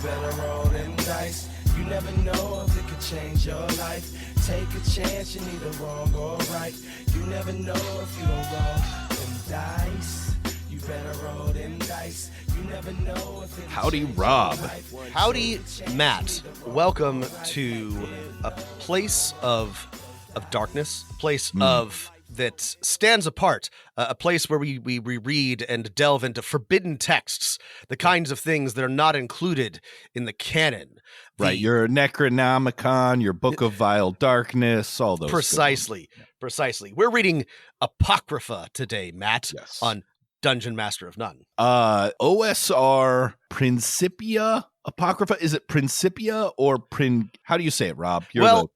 better roll them dice. You never know if it could change your life. Take a chance, you're neither wrong or right. You never know if you don't roll them dice. You better roll them dice. You never know if it Howdy, Rob. Howdy, Matt. Welcome to a place of darkness, a place of that stands apart, a place where we read and delve into forbidden texts, the kinds of things that are not included in the canon. Right, your Necronomicon, your Book of Vile Darkness, all those. Precisely. We're reading Apocrypha today, Matt, Yes. on Dungeon Master of None. OSR Principia Apocrypha. Is it Principia or How do you say it, Rob? You're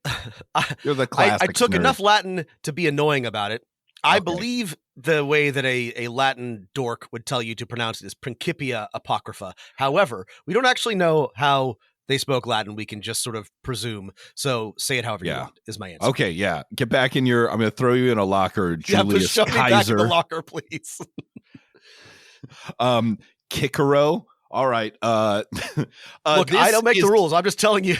the classic I took nerd. enough Latin to be annoying about it. I believe the way that a Latin dork would tell you to pronounce it is Principia Apocrypha. However, we don't actually know how they spoke Latin. We can just sort of presume. So say it however you want, is my answer. Okay, yeah. Get back in your... I'm going to throw you in a locker, Julius shove Kaiser. me back in the locker, please. Kikaro. All right. Look, I don't make the rules. I'm just telling you.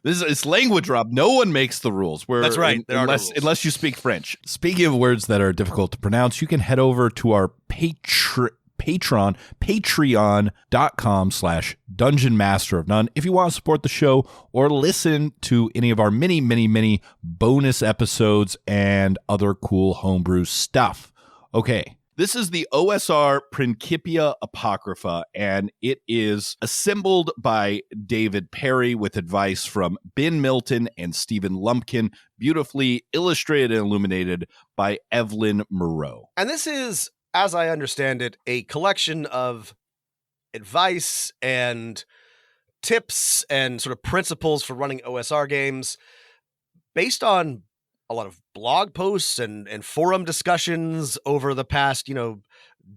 It's language, Rob. No one makes the rules. That's right. There are no rules. Unless you speak French. Speaking of words that are difficult to pronounce, you can head over to our patreon.com/Dungeon Master of None if you want to support the show or listen to any of our many bonus episodes and other cool homebrew stuff. Okay. This is the OSR Principia Apocrypha, and it is assembled by David Perry with advice from Ben Milton and Stephen Lumpkin, beautifully illustrated and illuminated by Evelyn Moreau. And this is, as I understand it, a collection of advice and tips and sort of principles for running OSR games based on a lot of blog posts and forum discussions over the past,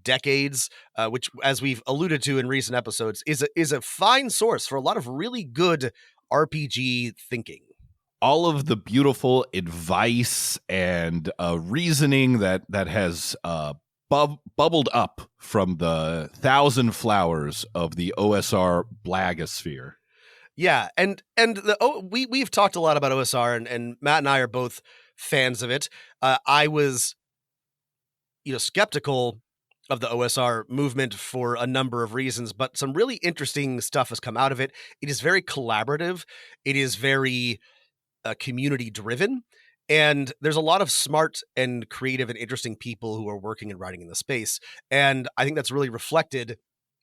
decades, which, as we've alluded to in recent episodes, is a fine source for a lot of really good RPG thinking. All of the beautiful advice and reasoning that has bubbled up from the thousand flowers of the OSR blagosphere. Yeah, and we've talked a lot about OSR, and Matt and I are both fans of it. I was, skeptical of the OSR movement for a number of reasons, but some really interesting stuff has come out of it. It is very collaborative. It is very community driven. And there's a lot of smart and creative and interesting people who are working and writing in the space. And I think that's really reflected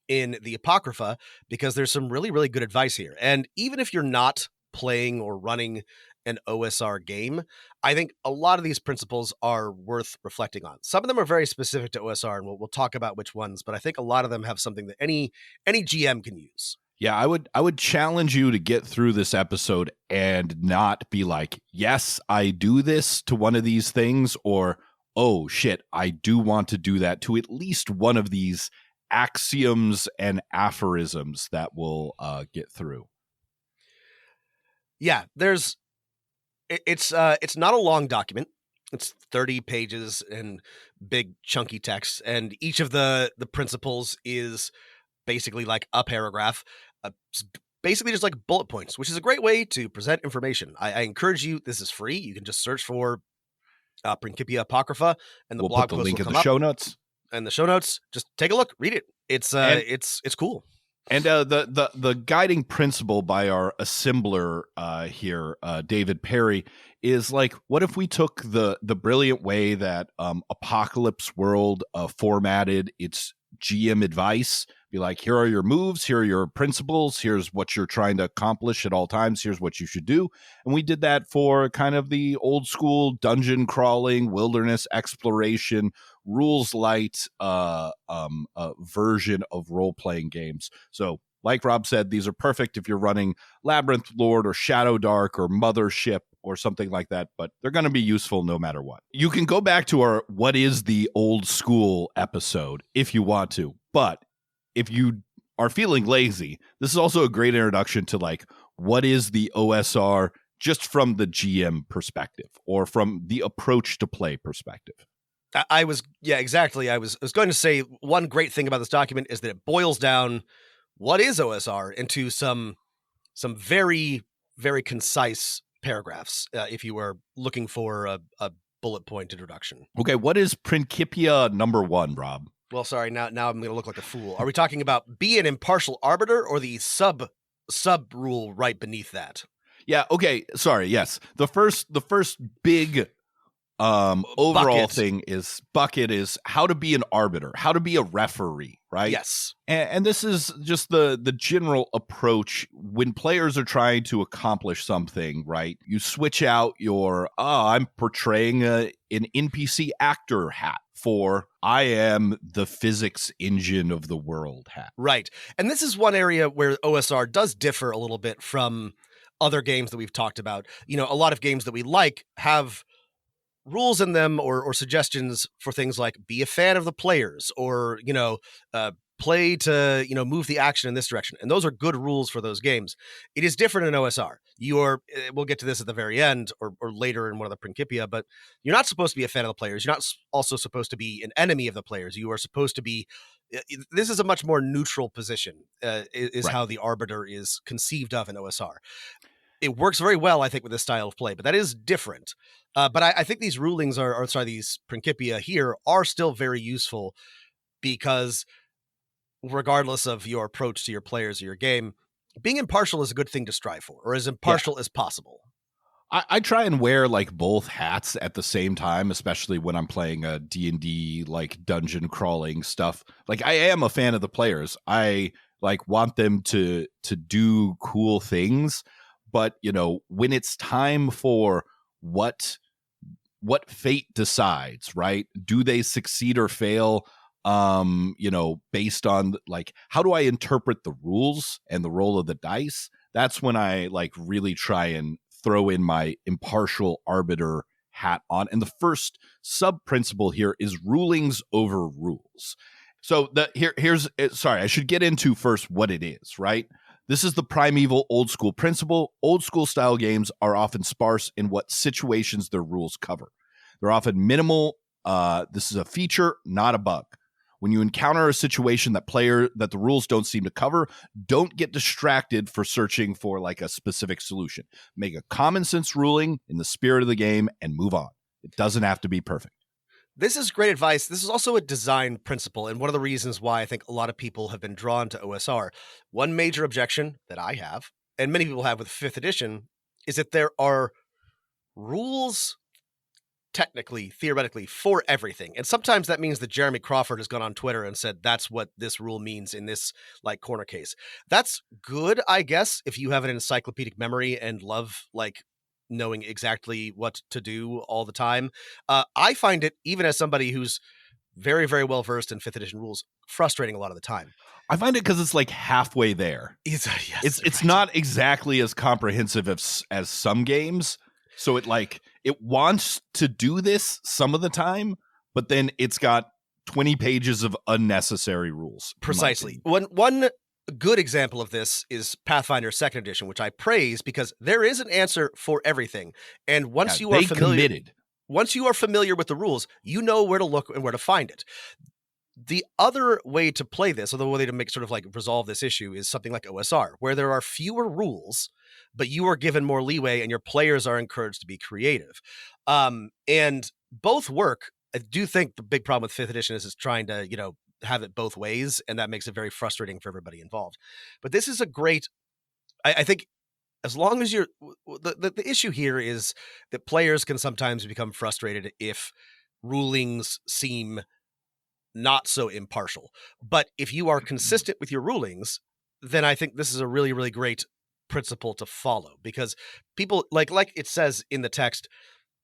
in the Apocrypha because there's some really, really good advice here. And even if you're not playing or running an OSR game, I think a lot of these principles are worth reflecting on. Some of them are very specific to OSR, and we'll talk about which ones, but I think a lot of them have something that any GM can use. Yeah, I would challenge you to get through this episode and not be like, yes, I do this to one of these things, or, oh shit, I do want to do that to at least one of these axioms and aphorisms that we'll get through. Yeah, it's not a long document. It's 30 pages and big chunky text, and each of the principles is basically like a paragraph, basically just like bullet points, which is a great way to present information. I encourage you. This is free. You can just search for Principia Apocrypha, and the blog put the post link will in come the up. show notes. And the show notes, just take a look, read it. It's cool. And the guiding principle by our assembler here, David Perry, is like, what if we took the brilliant way that Apocalypse World formatted its GM advice, be like, here are your moves, here are your principles, here's what you're trying to accomplish at all times, here's what you should do. And we did that for kind of the old school dungeon crawling, wilderness exploration, rules light version of role-playing games. So like Rob said, these are perfect if you're running Labyrinth Lord or Shadow Dark or Mothership or something like that, but they're going to be useful no matter what. You can go back to our What is the Old School episode if you want to, but if you are feeling lazy, this is also a great introduction to like, what is the OSR just from the GM perspective or from the approach to play perspective. Exactly. I was going to say one great thing about this document is that it boils down what is OSR into some very, very concise paragraphs, if you were looking for a bullet point introduction. Okay, what is Principia number 1, Rob? Well, sorry, now I'm going to look like a fool. Are we talking about be an impartial arbiter or the sub rule right beneath that? Yeah, okay, sorry, yes. The first big overall thing is how to be an arbiter, how to be a referee, right? Yes. And this is just the general approach when players are trying to accomplish something, right? You switch out your, I'm portraying an NPC actor hat for I am the physics engine of the world hat. Right. And this is one area where OSR does differ a little bit from other games that we've talked about. You know, a lot of games that we like have rules in them or suggestions for things like be a fan of the players or, play to, move the action in this direction. And those are good rules for those games. It is different in OSR. We'll get to this at the very end or later in one of the Principia, but you're not supposed to be a fan of the players. You're not also supposed to be an enemy of the players. You are supposed to be, this is a much more neutral position, is right. How the arbiter is conceived of in OSR. It works very well, I think, with this style of play, but that is different. But I think these rulings these Principia here are still very useful because regardless of your approach to your players or your game, being impartial is a good thing to strive for, or as impartial as possible. I try and wear like both hats at the same time, especially when I'm playing a D&D like dungeon crawling stuff. Like I am a fan of the players. I like want them to do cool things, but when it's time for what fate decides, right? Do they succeed or fail? Based on like, how do I interpret the rules and the roll of the dice? That's when I like really try and throw in my impartial arbiter hat on. And the first sub principle here is rulings over rules. So here's sorry, I should get into first what it is, right? This is the primeval old school principle. Old school style games are often sparse in what situations their rules cover. They're often minimal. This is a feature, not a bug. When you encounter a situation that the rules don't seem to cover, don't get distracted for searching for like a specific solution. Make a common sense ruling in the spirit of the game and move on. It doesn't have to be perfect. This is great advice. This is also a design principle, and one of the reasons why I think a lot of people have been drawn to OSR. One major objection that I have, and many people have with 5th edition, is that there are rules technically, theoretically, for everything. And sometimes that means that Jeremy Crawford has gone on Twitter and said, that's what this rule means in this like corner case. That's good, I guess, if you have an encyclopedic memory and love like knowing exactly what to do all the time. I find it, even as somebody who's very, very well versed in 5th edition rules, frustrating a lot of the time. I find it because it's like halfway there. Yes, it's right. Not exactly as comprehensive as some games. So it wants to do this some of the time, but then it's got 20 pages of unnecessary rules. Precisely. One good example of this is Pathfinder 2nd edition, which I praise because there is an answer for everything. And once you are familiar with the rules, you know where to look and where to find it. The other way to play this, or the way to make sort of like resolve this issue, is something like OSR, where there are fewer rules, but you are given more leeway and your players are encouraged to be creative. And both work. I do think the big problem with 5th edition is it's trying to, have it both ways, and that makes it very frustrating for everybody involved. But this is a great, I think, as long as the issue here is that players can sometimes become frustrated if rulings seem not so impartial. But if you are consistent with your rulings, then I think this is a really, really great principle to follow, because people like it says in the text,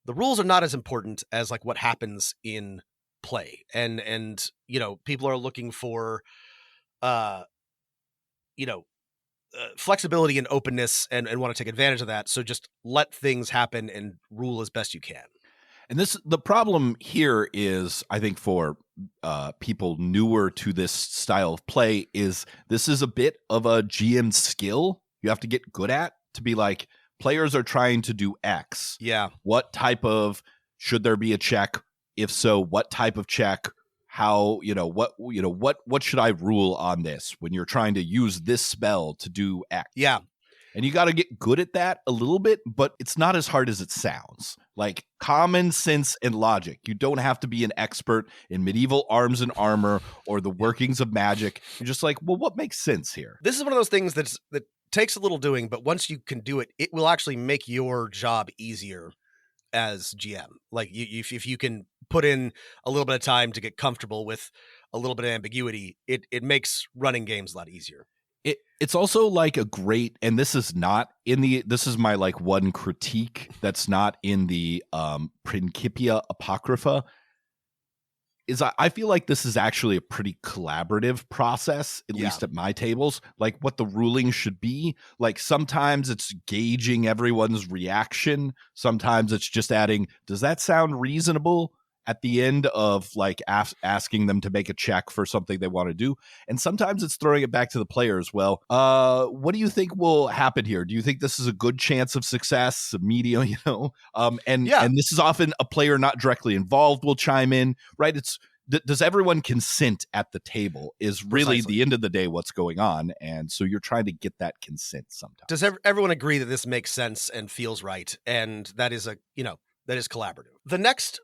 the rules are not as important as like what happens in play. And people are looking for, flexibility and openness and want to take advantage of that. So just let things happen and rule as best you can. And the problem here is, I think, for people newer to this style of play, is this is a bit of a GM skill you have to get good at, to be like, players are trying to do X. Yeah. What type of, should there be a check? If so, what type of check? how, what should I rule on this when you're trying to use this spell to do X. Yeah. And you got to get good at that a little bit, but it's not as hard as it sounds. Like common sense and logic. You don't have to be an expert in medieval arms and armor or the workings of magic. You're just like, well, what makes sense here? This is one of those things that takes a little doing, but once you can do it, it will actually make your job easier as GM. Like if you can put in a little bit of time to get comfortable with a little bit of ambiguity, it makes running games a lot easier. It's also like a great, and this is my like one critique that's not in the Principia Apocrypha, is I feel like this is actually a pretty collaborative process, at least at my tables, like what the ruling should be. Like sometimes it's gauging everyone's reaction. Sometimes it's just adding, does that sound reasonable? At the end of like asking them to make a check for something they want to do. And sometimes it's throwing it back to the players. Well, what do you think will happen here? Do you think this is a good chance of success, a medium, and this is often a player not directly involved will chime in, right? It's, does everyone consent at the table is really the end of the day what's going on. And so you're trying to get that consent sometimes. Does everyone agree that this makes sense and feels right? And that is that is collaborative. The next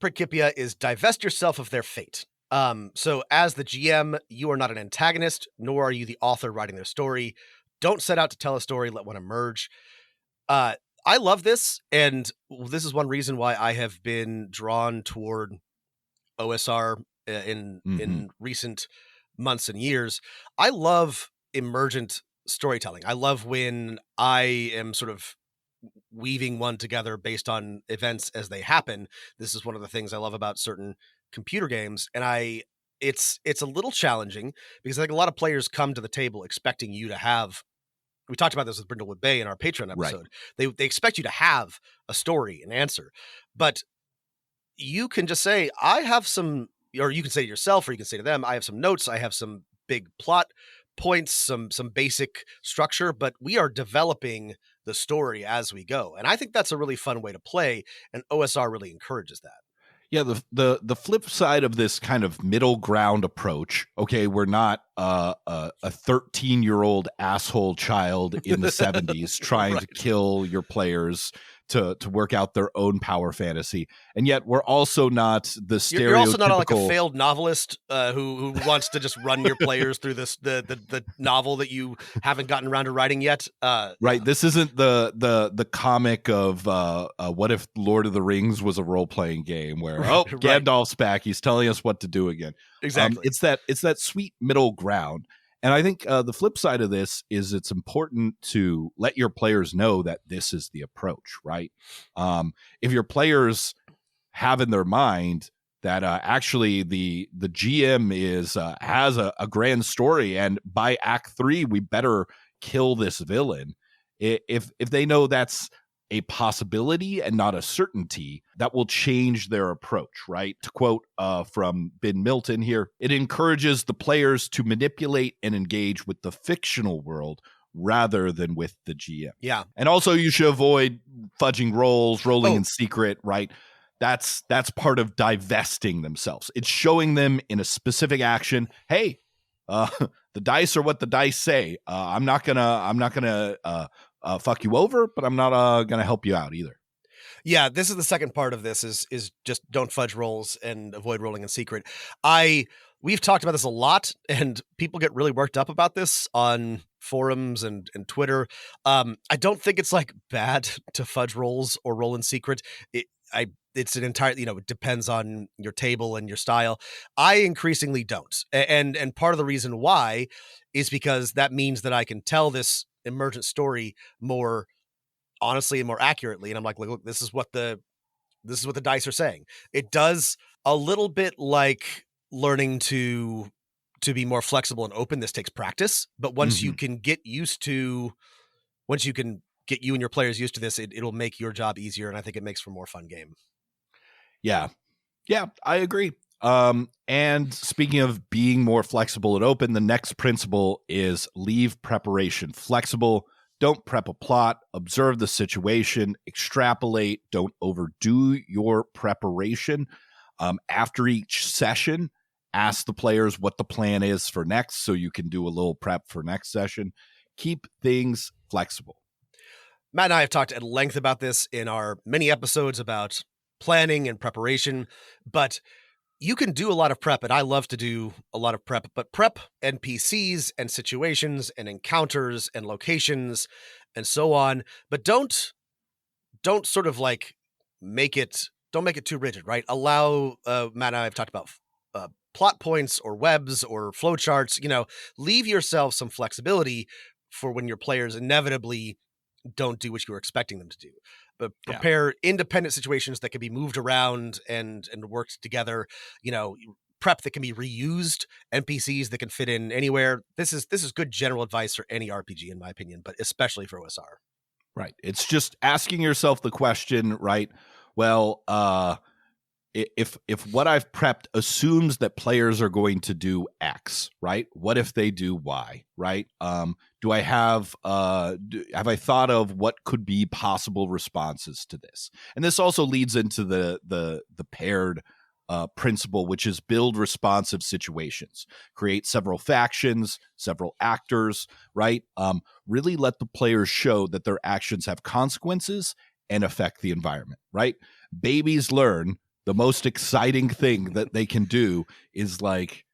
Principia is divest yourself of their fate. So as the GM, you are not an antagonist, nor are you the author writing their story. Don't set out to tell a story, let one emerge. I love this, and this is one reason why I have been drawn toward OSR in recent months and years. I love emergent storytelling. I love when I am sort of weaving one together based on events as they happen. This is one of the things I love about certain computer games, and it's a little challenging because I think a lot of players come to the table expecting you to have. We talked about this with Brindlewood Bay in our Patreon episode. Right. They expect you to have a story, an answer, but you can just say, I have some, or you can say to yourself, or you can say to them, I have some notes, I have some big plot points, some basic structure, but we are developing the story as we go. And I think that's a really fun way to play, and OSR really encourages that. Yeah, the flip side of this kind of middle ground approach, okay, we're not a 13-year-old asshole child in the 70s trying to kill your players to work out their own power fantasy, and yet we're also not the stereotypical. You're also not like a failed novelist who wants to just run your players through the novel that you haven't gotten around to writing yet. Right. This isn't the comic of what if Lord of the Rings was a role playing game where Gandalf's back, he's telling us what to do again. Exactly. It's that sweet middle ground. And I think the flip side of this is it's important to let your players know that this is the approach, right? If your players have in their mind that actually the GM has a grand story, and by Act 3 we better kill this villain. If they know that's a possibility and not a certainty, that will change their approach, right? To quote from Ben Milton here, it encourages the players to manipulate and engage with the fictional world rather than with the GM. Yeah. And also you should avoid fudging rolls, rolling in secret, right? That's part of divesting themselves. It's showing them in a specific action, hey, the dice are what the dice say. I'm not gonna fuck you over, but I'm not gonna help you out either. Yeah, this is the second part of this is just don't fudge rolls and avoid rolling in secret. We've talked about this a lot, and people get really worked up about this on forums and Twitter. I don't think it's like bad to fudge rolls or roll in secret. It's an entire, it depends on your table and your style. I increasingly don't. And part of the reason why is because that means that I can tell this emergent story more honestly and more accurately. And I'm like, look, this is what the dice are saying. It does a little bit like learning to be more flexible and open. This takes practice, but once you can get you and your players used to this, it'll make your job easier. And I think it makes for a more fun game. Yeah, I agree. And speaking of being more flexible and open, the next principle is leave preparation flexible. Don't prep a plot, observe the situation, extrapolate, don't overdo your preparation. After each session, Ask the players what the plan is for next so you can do a little prep for next session. Keep things flexible. Matt and I have talked at length about this in our many episodes about planning and preparation, but you can do a lot of prep, and I love to do a lot of prep, but prep NPCs and situations and encounters and locations and so on, but don't sort of like don't make it too rigid, right? Allow, Matt and I have talked about plot points or webs or flowcharts, leave yourself some flexibility for when your players inevitably don't do what you were expecting them to do. But prepare independent situations that can be moved around and worked together, prep that can be reused, NPCs that can fit in anywhere. This is good general advice for any RPG, in my opinion, but especially for OSR. Right. It's just asking yourself the question, right? Well, if what I've prepped assumes that players are going to do X, right? What if they do Y, right? Do I have I thought of what could be possible responses to this? And this also leads into the paired principle, which is build responsive situations. Create several factions, several actors, right? Really let the players show that their actions have consequences and affect the environment, right? Babies learn the most exciting thing that they can do is like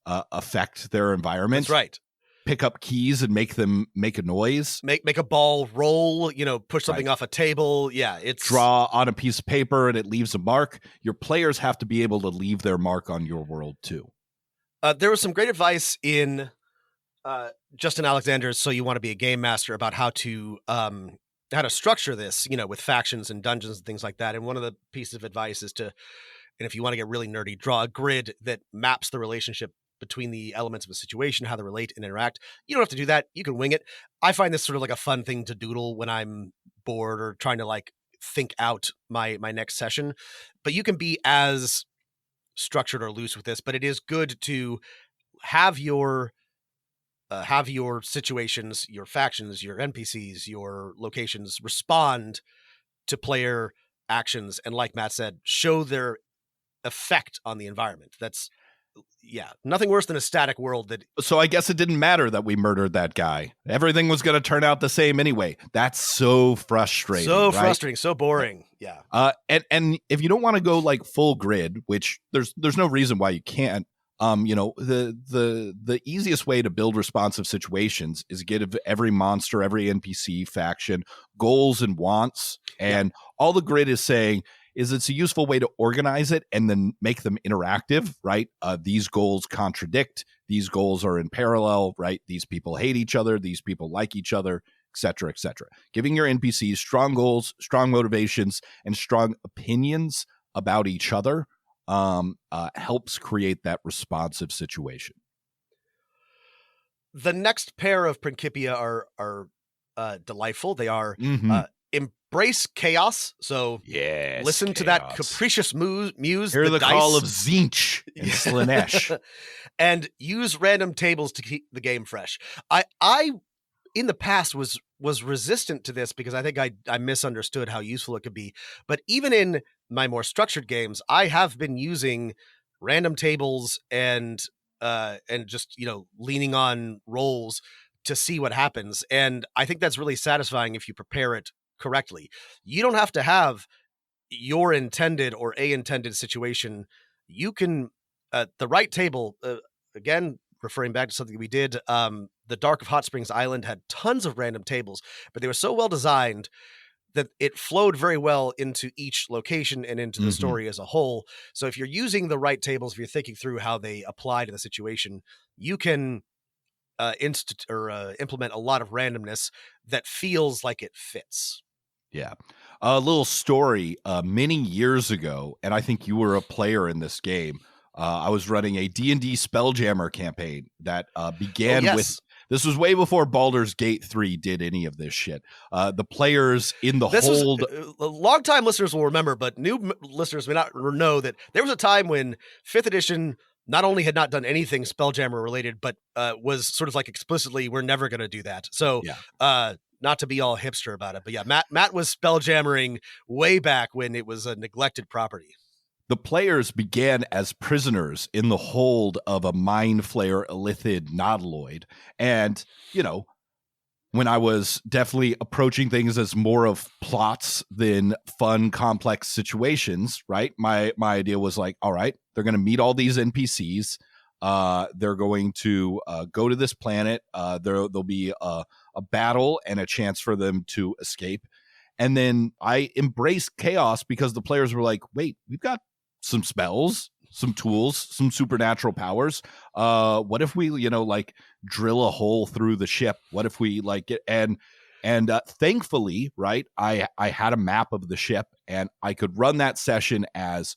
affect their environment. That's right. Pick up keys and make them make a noise. Make a ball roll, push something off a table. Yeah, draw on a piece of paper and it leaves a mark. Your players have to be able to leave their mark on your world too. There was some great advice in Justin Alexander's So You Want to Be a Game Master about how to structure this, with factions and dungeons and things like that. And one of the pieces of advice is and if you want to get really nerdy, draw a grid that maps the relationship between the elements of a situation, how they relate and interact. You don't have to do that. You can wing it. I find this sort of like a fun thing to doodle when I'm bored or trying to like think out my next session. But you can be as structured or loose with this, but it is good to have your situations, your factions, your NPCs, your locations respond to player actions. And like Matt said, show their effect on the environment. That's, nothing worse than a static world that. So I guess it didn't matter that we murdered that guy. Everything was going to turn out the same anyway. That's so frustrating. So right? frustrating, so boring. Yeah. And if you don't want to go like full grid, which there's no reason why you can't, the easiest way to build responsive situations is give every monster, every NPC faction goals and wants. And all the grid is saying is it's a useful way to organize it and then make them interactive, right? These goals contradict. These goals are in parallel, right? These people hate each other. These people like each other, et cetera, et cetera. Giving your NPCs strong goals, strong motivations, and strong opinions about each other helps create that responsive situation. The next pair of Principia are delightful. They are embrace chaos. So listen to that capricious muse. Hear the call of Zinch and Slanesh. And use random tables to keep the game fresh. I in the past was resistant to this because I think I misunderstood how useful it could be. But even in my more structured games, I have been using random tables and just, leaning on rolls to see what happens. And I think that's really satisfying if you prepare it correctly. You don't have to have your intended or a intended situation. You can, the right table, again, referring back to something we did, the Dark of Hot Springs Island had tons of random tables, but they were so well designed that it flowed very well into each location and into the story as a whole. So if you're using the right tables, if you're thinking through how they apply to the situation, you can implement a lot of randomness that feels like it fits. Yeah. A little story many years ago, and I think you were a player in this game. I was running a D&D Spelljammer campaign that began with, this was way before Baldur's Gate 3 did any of this shit. The players in the hold. Long-time listeners will remember, but new listeners may not know that there was a time when 5th edition not only had not done anything Spelljammer related, but was sort of like explicitly, we're never going to do that. So not to be all hipster about it, but Matt was Spelljammering way back when it was a neglected property. The players began as prisoners in the hold of a mind flayer illithid nautiloid. And, when I was definitely approaching things as more of plots than fun, complex situations, right? My idea was like, all right, they're going to meet all these NPCs. They're going to go to this planet. There'll be a battle and a chance for them to escape. And then I embraced chaos because the players were like, wait, we've got some spells, some tools, some supernatural powers. What if we, drill a hole through the ship? What if we get and thankfully, right, I had a map of the ship and I could run that session as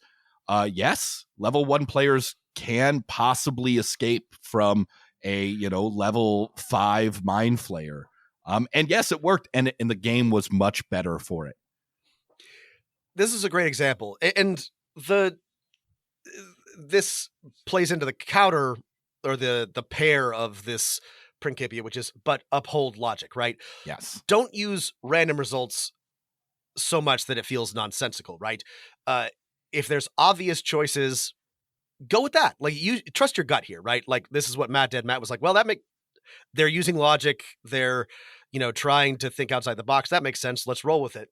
yes, level 1 players can possibly escape from a level 5 mind flayer. And yes, it worked, and the game was much better for it. This is a great example, and this plays into the counter or the pair of this Principia, which is but uphold logic, right? Yes. Don't use random results so much that it feels nonsensical, right? If there's obvious choices, go with that. Like, you trust your gut here, right? Like, this is what Matt did. Matt was like, well, they're using logic. They're, trying to think outside the box. That makes sense. Let's roll with it.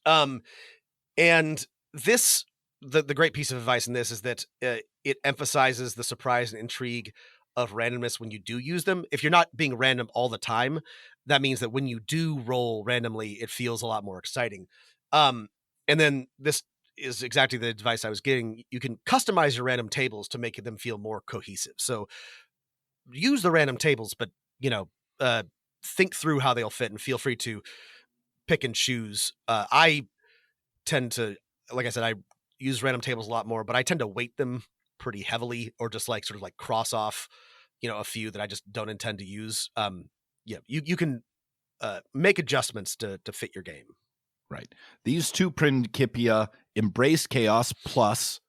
And this, the great piece of advice in this is that it emphasizes the surprise and intrigue of randomness when you do use them. If you're not being random all the time, that means that when you do roll randomly, it feels a lot more exciting. And then this is exactly the advice I was getting. You can customize your random tables to make them feel more cohesive. So use the random tables, but think through how they'll fit and feel free to pick and choose. I tend to, like I said, I use random tables a lot more, but I tend to weight them pretty heavily, or just sort of cross off, a few that I just don't intend to use. You can make adjustments to fit your game. Right. These two Principia, embrace chaos plus,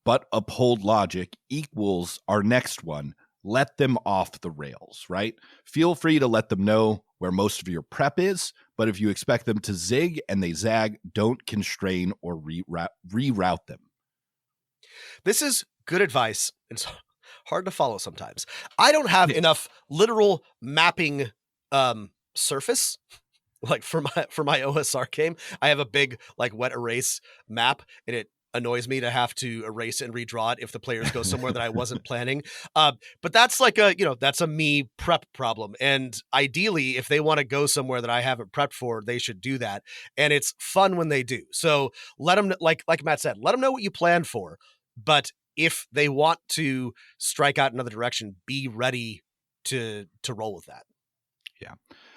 but uphold logic, equals our next one. Let them off the rails, right? Feel free to let them know where most of your prep is, but if you expect them to zig and they zag, don't constrain or reroute them. This is good advice. It's hard to follow sometimes. I don't have enough literal mapping surface. Like for my OSR game, I have a big wet erase map, and it annoys me to have to erase and redraw it if the players go somewhere that I wasn't planning. But that's that's a me prep problem. And ideally, if they want to go somewhere that I haven't prepped for, they should do that. And it's fun when they do. So let them, like Matt said, let them know what you plan for. But if they want to strike out another direction, be ready to roll with that. Yeah.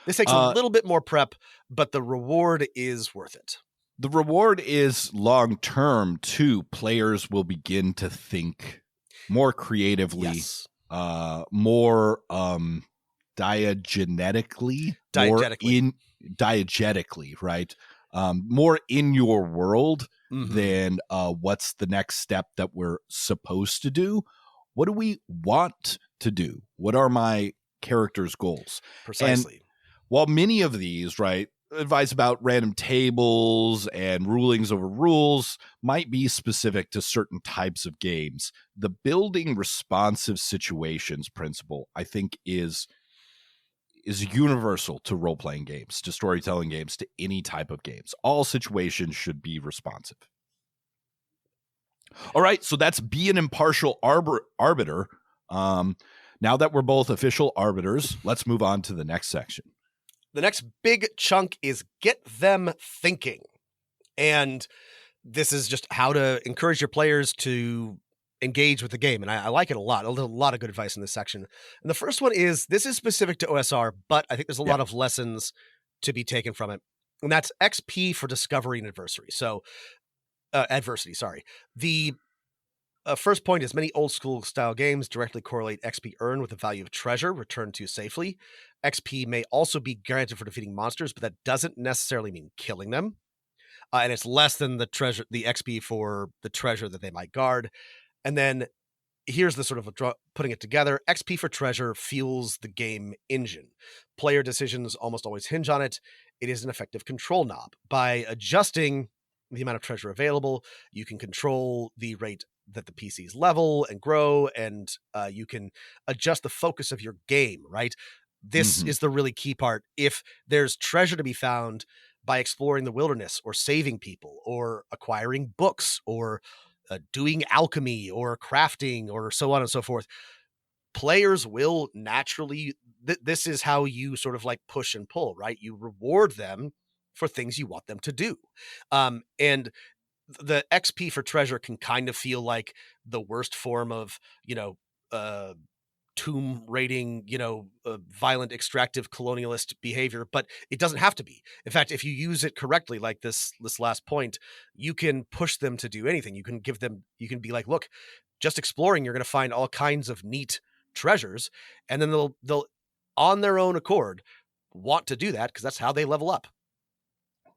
This takes a little bit more prep, but the reward is worth it. The reward is long-term, too. Players will begin to think more creatively, yes. More diegetically, right? More in your world than what's the next step that we're supposed to do. What do we want to do? What are my character's goals? Precisely. And while many of these, right, advice about random tables and rulings over rules might be specific to certain types of games, the building responsive situations principle, I think, is universal to role-playing games, to storytelling games, to any type of games. All situations should be responsive. All right, so that's be an impartial arbiter. Now that we're both official arbiters, let's move on to the next section. The next big chunk is get them thinking. And this is just how to encourage your players to engage with the game. And I like it a lot. A lot of good advice in this section. And the first one is, this is specific to OSR, but I think there's a lot of lessons to be taken from it. And that's XP for discovery and adversity. So adversity, sorry. The first point is, many old school style games directly correlate XP earned with the value of treasure returned to safely. XP may also be granted for defeating monsters, but that doesn't necessarily mean killing them. And it's less than the XP for the treasure that they might guard. And then here's the sort of putting it together. XP for treasure fuels the game engine. Player decisions almost always hinge on it. It is an effective control knob. By adjusting the amount of treasure available. You can control the rate that the PCs level and grow, and you can adjust the focus of your game, right? This is the really key part. If there's treasure to be found by exploring the wilderness or saving people or acquiring books or doing alchemy or crafting or so on and so forth, players will naturally, this is how you sort of like push and pull, right? You reward them for things you want them to do. And the XP for treasure can kind of feel like the worst form of, tomb raiding, violent, extractive, colonialist behavior, but it doesn't have to be. In fact, if you use it correctly, like this last point, you can push them to do anything. You can be like, look, just exploring, you're going to find all kinds of neat treasures, and then they'll on their own accord want to do that because that's how they level up.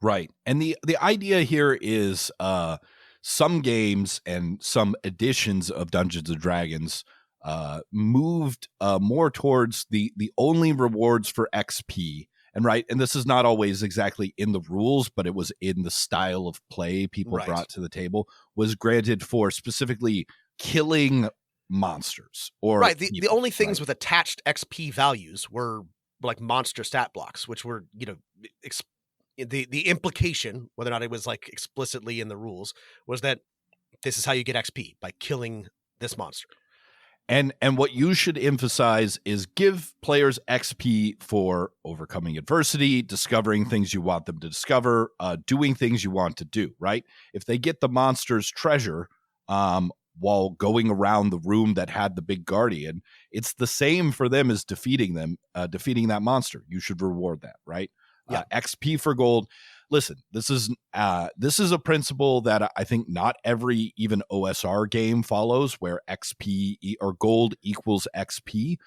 Right. And the idea here is some games and some editions of Dungeons and Dragons moved more towards the only rewards for XP. And this is not always exactly in the rules, but it was in the style of play people brought to the table, was granted for specifically killing monsters. Or right. The only things with attached XP values were like monster stat blocks, which were, the implication, whether or not it was like explicitly in the rules, was that this is how you get XP, by killing this monster. And what you should emphasize is give players XP for overcoming adversity, discovering things you want them to discover, doing things you want to do, right? If they get the monster's treasure while going around the room that had the big guardian, it's the same for them as defeating that monster. You should reward that, right? Yeah. XP for gold. Listen, this is a principle that I think not every even OSR game follows, where XP or gold equals XP,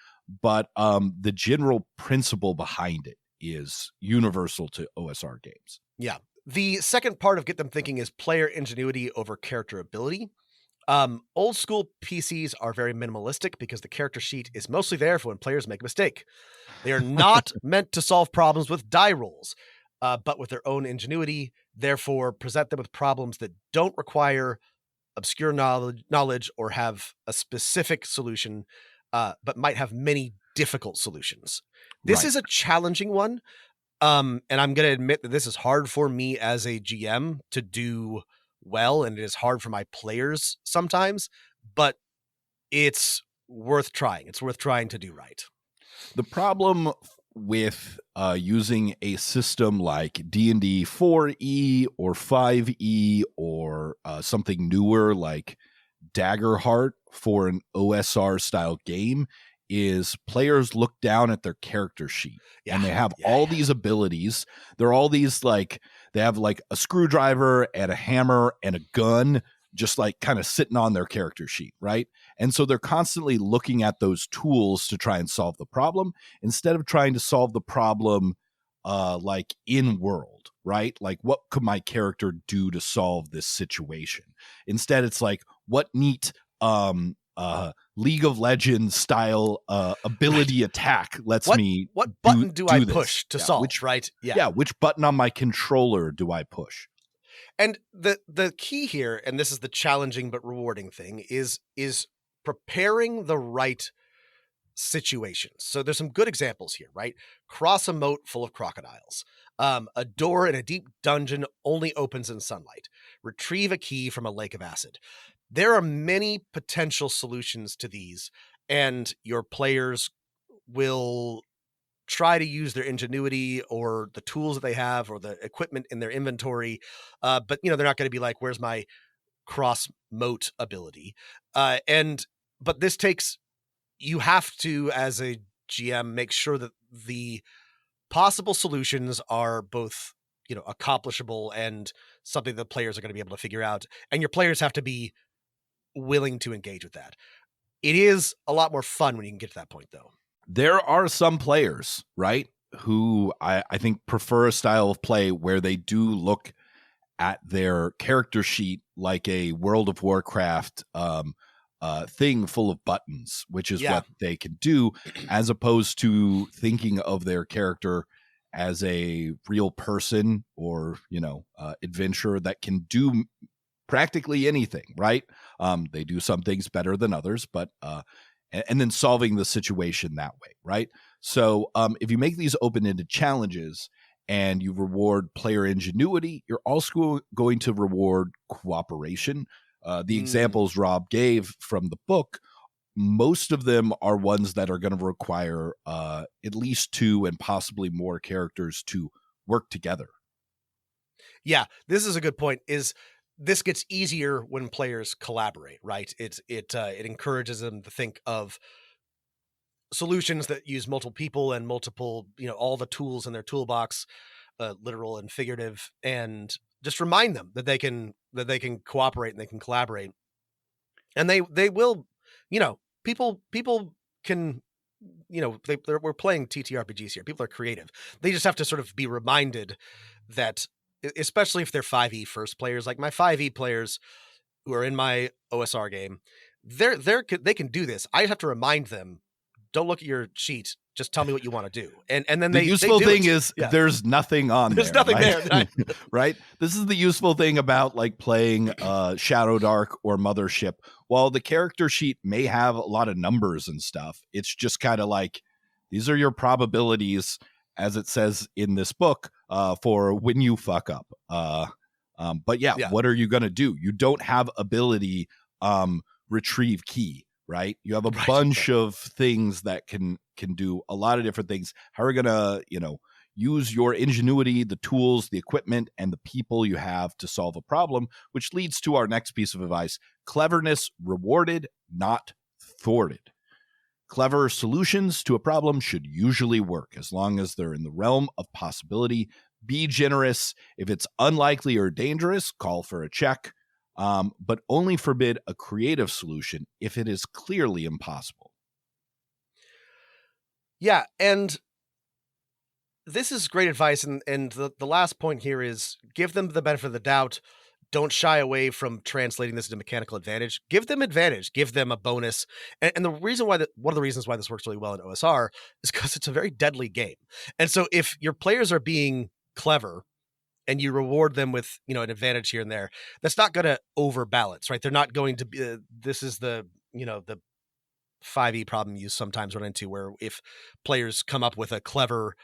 but the general principle behind it is universal to OSR games. Yeah. The second part of Get Them Thinking is player ingenuity over character ability. Old school PCs are very minimalistic because the character sheet is mostly there for when players make a mistake. They are not meant to solve problems with die rolls, but with their own ingenuity. Therefore, present them with problems that don't require obscure knowledge or have a specific solution, but might have many difficult solutions. This is a challenging one. And I'm going to admit that this is hard for me as a GM to do well, and it is hard for my players sometimes, but it's worth trying. It's worth trying to do right. The problem with using a system like D&D 4E or 5E or something newer like Daggerheart for an OSR style game is players look down at their character sheet and they have all these abilities. They're all these they have like a screwdriver and a hammer and a gun just like kind of sitting on their character sheet, right? And so they're constantly looking at those tools to try and solve the problem instead of trying to solve the problem like in world, right? Like, what could my character do to solve this situation? Instead, it's like, what neat League of Legends style ability attack lets me what button do I this? Push to solve, right? Which button on my controller do I push? And the key here, and this is the challenging but rewarding thing, is preparing the right situations. So there's some good examples here, right? Cross a moat full of crocodiles. A door in a deep dungeon only opens in sunlight. Retrieve a key from a lake of acid. There are many potential solutions to these, and your players will try to use their ingenuity or the tools that they have or the equipment in their inventory. But they're not going to be like, where's my cross moat ability? But this takes, you have to, as a GM, make sure that the possible solutions are both, accomplishable and something that players are going to be able to figure out. And your players have to be willing to engage with that. It is a lot more fun when you can get to that point, though. There are some players, right, who I think prefer a style of play where they do look at their character sheet like a World of Warcraft thing full of buttons, which is what they can do, as opposed to thinking of their character as a real person or, adventurer that can do practically anything, right? They do some things better than others, but and then solving the situation that way, right? So if you make these open-ended challenges and you reward player ingenuity, you're also going to reward cooperation. The examples Rob gave from the book, most of them are ones that are going to require at least 2 and possibly more characters to work together. Yeah, this is a good point. This gets easier when players collaborate, right? It encourages them to think of solutions that use multiple people and multiple, all the tools in their toolbox, literal and figurative, and just remind them that they can cooperate and they can collaborate. And they will, people can, we're playing TTRPGs here. People are creative. They just have to sort of be reminded that, especially if they're 5e first players, like my 5e players who are in my OSR game, they can do this. I have to remind them, don't look at your sheet. Just tell me what you want to do. And then the useful thing is there's nothing on there's there. There's nothing right? there. Right? This is the useful thing about like playing Shadow Dark or Mothership. While the character sheet may have a lot of numbers and stuff, it's just kind of like, these are your probabilities, as it says in this book, for when you fuck up. But yeah, what are you going to do? You don't have ability retrieve key. Right. You have a bunch of things that can do a lot of different things. How are you going to, use your ingenuity, the tools, the equipment, and the people you have to solve a problem, which leads to our next piece of advice: cleverness rewarded, not thwarted. Clever solutions to a problem should usually work as long as they're in the realm of possibility. Be generous. If it's unlikely or dangerous, call for a check. But only forbid a creative solution if it is clearly impossible. Yeah, and this is great advice. And the last point here is give them the benefit of the doubt. Don't shy away from translating this into mechanical advantage. Give them advantage. Give them a bonus. And the reason why one of the reasons why this works really well in OSR is because it's a very deadly game. And so if your players are being clever and you reward them with, an advantage here and there, that's not going to overbalance, right? They're not going to be, this is the 5e problem you sometimes run into, where if players come up with a clever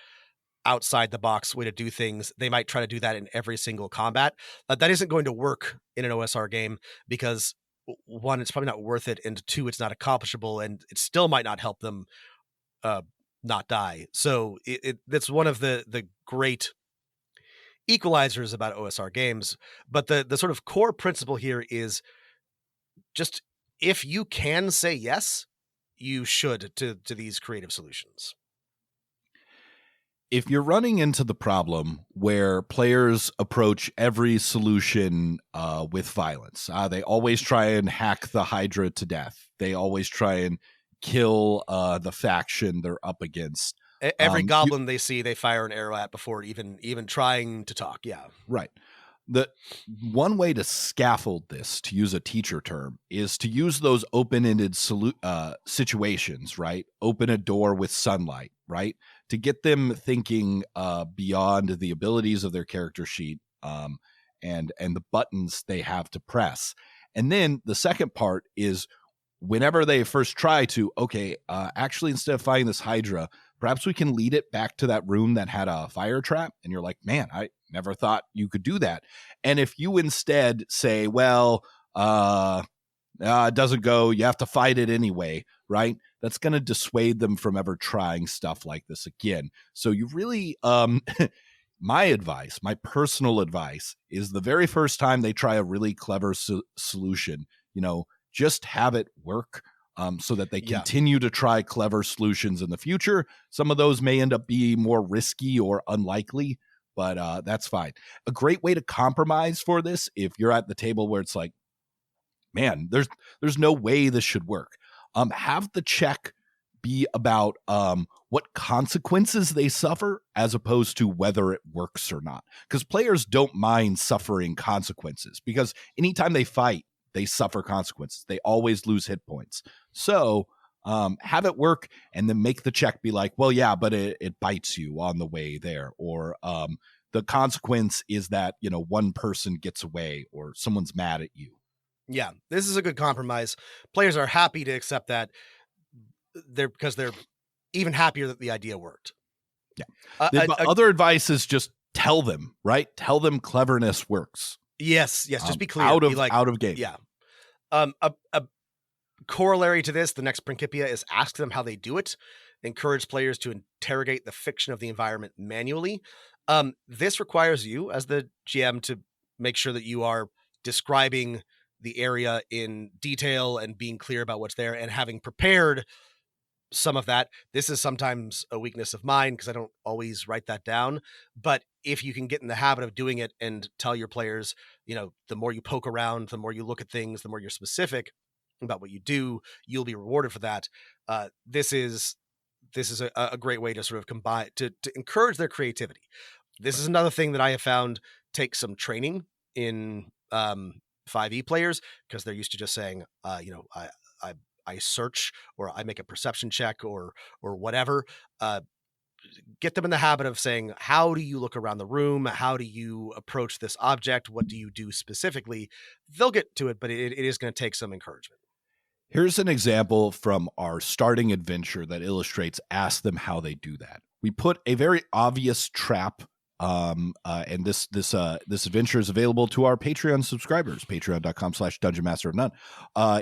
outside the box way to do things, they might try to do that in every single combat. That isn't going to work in an OSR game because 1, it's probably not worth it. And 2, it's not accomplishable, and it still might not help them not die. So that's one of the great equalizers about OSR games. But the sort of core principle here is just, if you can say yes, you should to these creative solutions. If you're running into the problem where players approach every solution with violence, they always try and hack the Hydra to death. They always try and kill the faction they're up against. Every goblin they see, they fire an arrow at before even trying to talk. Yeah. Right. The one way to scaffold this, to use a teacher term, is to use those open-ended situations, right? Open a door with sunlight, right? To get them thinking beyond the abilities of their character sheet and the buttons they have to press. And then the second part is, whenever they first try to, actually, instead of fighting this Hydra, perhaps we can lead it back to that room that had a fire trap. And you're like, man, I never thought you could do that. And if you instead say, well, it doesn't go, you have to fight it anyway, right? That's going to dissuade them from ever trying stuff like this again. So you really, my advice, my personal advice, is the very first time they try a really clever solution, just have it work. So that they continue to try clever solutions in the future. Some of those may end up being more risky or unlikely, but that's fine. A great way to compromise for this, if you're at the table where it's like, man, there's no way this should work, have the check be about what consequences they suffer as opposed to whether it works or not. Because players don't mind suffering consequences, because anytime they fight, they suffer consequences. They always lose hit points. So Have it work, and then make the check be like, well, yeah, but it bites you on the way there, or the consequence is that, one person gets away or someone's mad at you. Yeah, this is a good compromise. Players are happy to accept that because they're even happier that the idea worked. Yeah. Other advice is just tell them, right? Tell them cleverness works. Yes. Just be clear. Out of game. Yeah. A corollary to this, the next Principia is ask them how they do it. Encourage players to interrogate the fiction of the environment manually. This requires you as the GM to make sure that you are describing the area in detail and being clear about what's there and having prepared some of that. This is sometimes a weakness of mine because I don't always write that down. But if you can get in the habit of doing it and tell your players, the more you poke around, the more you look at things, the more you're specific about what you do, you'll be rewarded for that. This is a great way to sort of combine, to encourage their creativity. This is another thing that I have found takes some training in 5e players, because they're used to just saying, I search, or I make a perception check, or whatever. Get them in the habit of saying, how do you look around the room? How do you approach this object? What do you do specifically? They'll get to it, but it is going to take some encouragement. Here's an example from our starting adventure that illustrates ask them how they do that. We put a very obvious trap, and this adventure is available to our Patreon subscribers, patreon.com/dungeonmaster of none.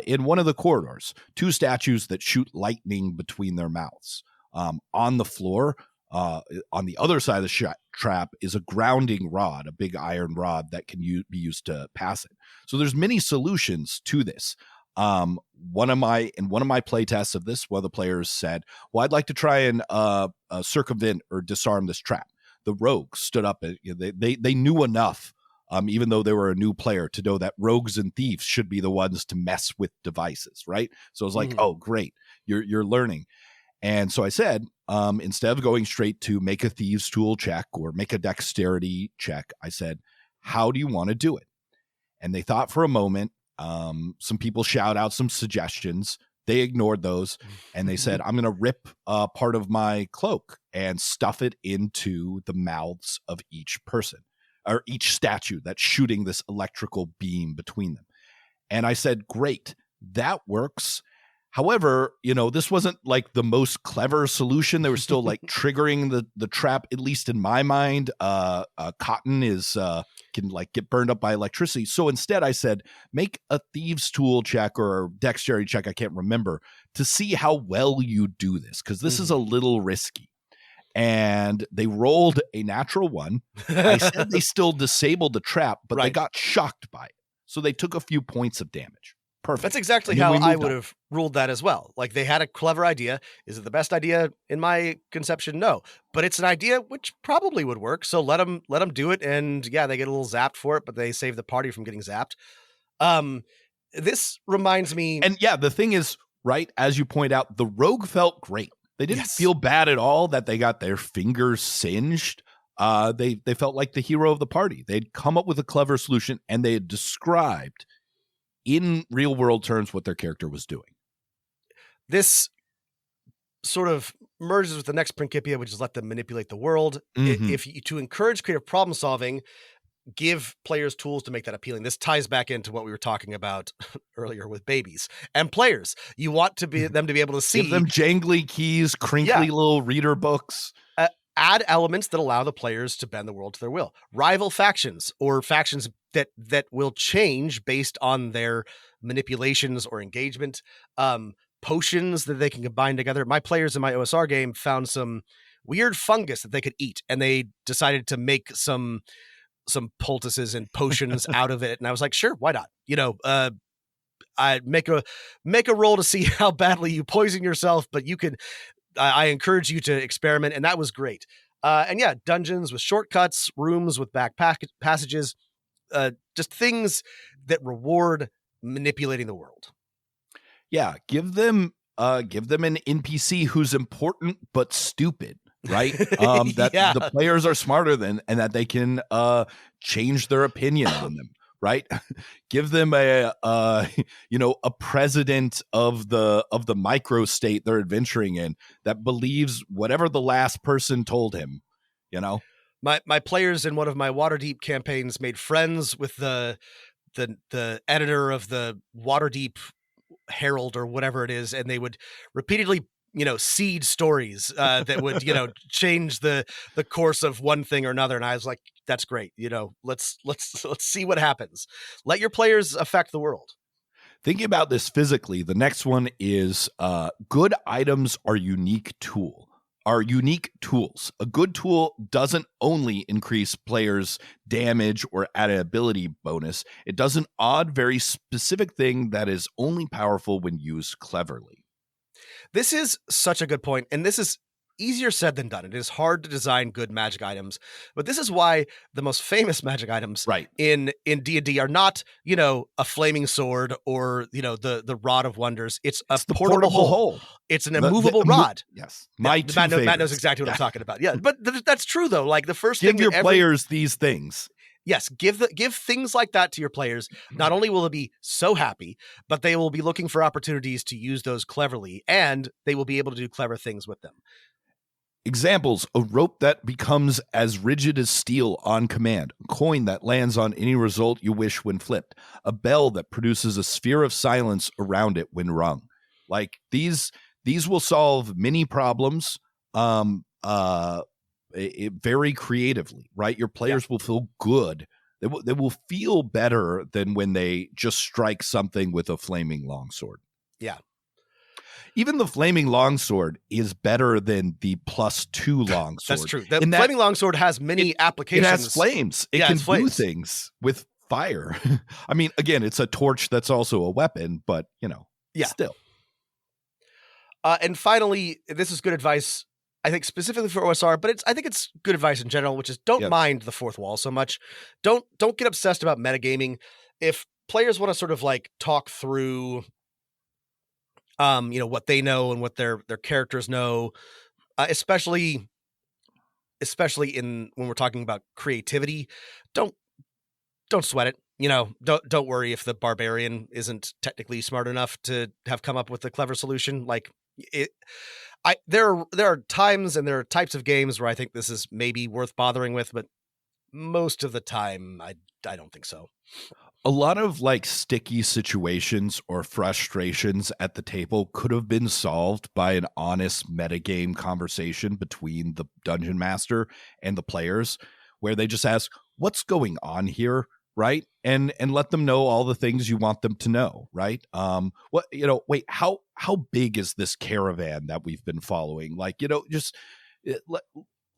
In one of the corridors, 2 statues that shoot lightning between their mouths. On the floor, on the other side of the trap is a grounding rod, a big iron rod that can be used to pass it. So there's many solutions to this. In one of my play tests of this, one of the players said, well, I'd like to try and circumvent or disarm this trap. The rogues stood up. They knew enough, even though they were a new player, to know that rogues and thieves should be the ones to mess with devices, right? So it was like, oh, great, you're learning. And so I said, instead of going straight to make a thieves tool check or make a dexterity check, I said, how do you want to do it? And they thought for a moment. Some people shout out some suggestions. They ignored those, and they said, I'm going to rip part of my cloak and stuff it into the mouths of each person, or each statue that's shooting this electrical beam between them. And I said, great, that works. However, this wasn't like the most clever solution. They were still like triggering the trap, at least in my mind. Cotton can like get burned up by electricity. So instead I said, make a thieves tool check or a dexterity check, I can't remember, to see how well you do this, because this is a little risky. And they rolled a natural 1. I said they still disabled the trap, but they got shocked by it. So they took a few points of damage. Perfect. That's exactly how I would have ruled that as well. Like, they had a clever idea. Is it the best idea in my conception? No, but it's an idea which probably would work. So let them do it. And yeah, they get a little zapped for it, but they save the party from getting zapped. This reminds me. And yeah, the thing is, right, as you point out, the rogue felt great. They didn't feel bad at all that they got their fingers singed. They felt like the hero of the party. They'd come up with a clever solution, and they had described in real world terms what their character was doing. This sort of merges with the next Principia, which is let them manipulate the world. If you, to encourage creative problem solving, give players tools to make that appealing. This ties back into what we were talking about earlier with babies and players. You want to be them to be able to see. Give them jangly keys, crinkly little reader books. Add elements that allow the players to bend the world to their will. Rival factions, or factions that will change based on their manipulations or engagement. Potions that they can combine together. My players in my OSR game found some weird fungus that they could eat, and they decided to make some poultices and potions out of it. And I was like, sure, why not? I make a roll to see how badly you poison yourself, but you can. I encourage you to experiment, and that was great. And yeah, dungeons with shortcuts, rooms with back passages, just things that reward manipulating the world. Yeah, give them an NPC who's important but stupid, right? That the players are smarter than, and that they can change their opinion on them. right? Give them a a president of the microstate they're adventuring in that believes whatever the last person told him, you know. My players in one of my Waterdeep campaigns made friends with the editor of the Waterdeep Herald or whatever it is, and they would repeatedly seed stories that would change the course of one thing or another. And I was like, that's great. Let's see what happens. Let your players affect the world. Thinking about this physically, the next one is good items are unique tools. A good tool doesn't only increase players' damage or add an ability bonus. It does an odd, very specific thing that is only powerful when used cleverly. This is such a good point, and this is easier said than done. It is hard to design good magic items, but this is why the most famous magic items in D&D are not, a flaming sword or, the Rod of Wonders. It's the portable hole. It's an immovable rod. Yes. Matt knows exactly what I'm talking about. Yeah, but that's true, though. Like, the first thing... Give your players these things. Yes, give things like that to your players. Not only will they be so happy, but they will be looking for opportunities to use those cleverly, and they will be able to do clever things with them. Examples: a rope that becomes as rigid as steel on command, a coin that lands on any result you wish when flipped, a bell that produces a sphere of silence around it when rung. Like these will solve many problems very creatively, right? Your players will feel good. They will feel better than when they just strike something with a flaming longsword. Yeah. Even the flaming longsword is better than the +2 longsword. That's true. The flaming longsword has many applications. It has flames. It can do things with fire. I mean, again, it's a torch that's also a weapon, but, still. And finally, this is good advice, I think specifically for OSR, but I think it's good advice in general, which is don't mind the fourth wall so much. Don't get obsessed about metagaming. If players want to sort of like talk through what they know and what their characters know, especially in when we're talking about creativity, don't sweat it. Don't worry if the barbarian isn't technically smart enough to have come up with a clever solution. Like there are times and there are types of games where I think this is maybe worth bothering with, but most of the time I don't think so. A lot of like sticky situations or frustrations at the table could have been solved by an honest metagame conversation between the dungeon master and the players, where they just ask, what's going on here? Right. And let them know all the things you want them to know. Right. Wait, how big is this caravan that we've been following? Like, just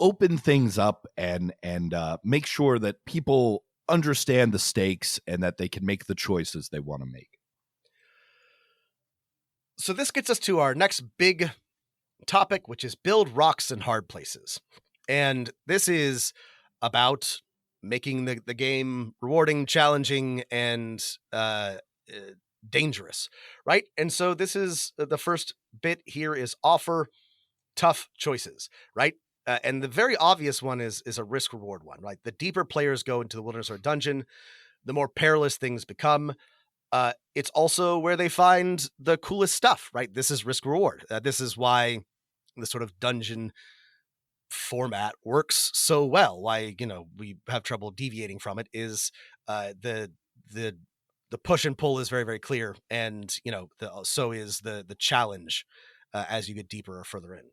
open things up and make sure that people understand the stakes and that they can make the choices they want to make. So this gets us to our next big topic, which is build rocks in hard places. And this is about making the game rewarding, challenging, and dangerous, right? And so this is the first bit here is offer tough choices, right? And the very obvious one is a risk reward one, right? The deeper players go into the wilderness or dungeon, the more perilous things become. It's also where they find the coolest stuff, right? This is risk reward. This is why the sort of dungeon format works so well. Why, we have trouble deviating from it is the push and pull is very, very clear. And, so is the challenge as you get deeper or further in.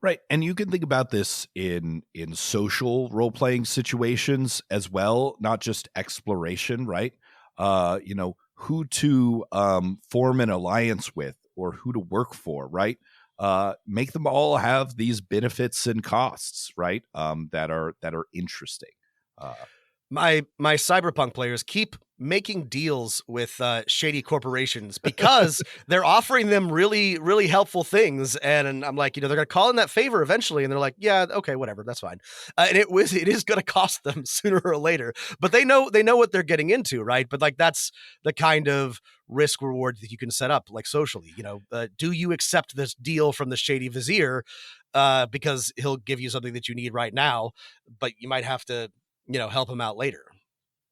Right. And you can think about this in social role-playing situations as well, not just exploration, right? Who to form an alliance with or who to work for, right? Make them all have these benefits and costs, right? That are interesting. My cyberpunk players keep making deals with shady corporations because they're offering them really, really helpful things. And I'm like, they're going to call in that favor eventually. And they're like, yeah, okay, whatever, that's fine. And it is going to cost them sooner or later, but they know what they're getting into, right? But like, that's the kind of risk reward that you can set up like socially, do you accept this deal from the shady vizier because he'll give you something that you need right now, but you might have to, help him out later.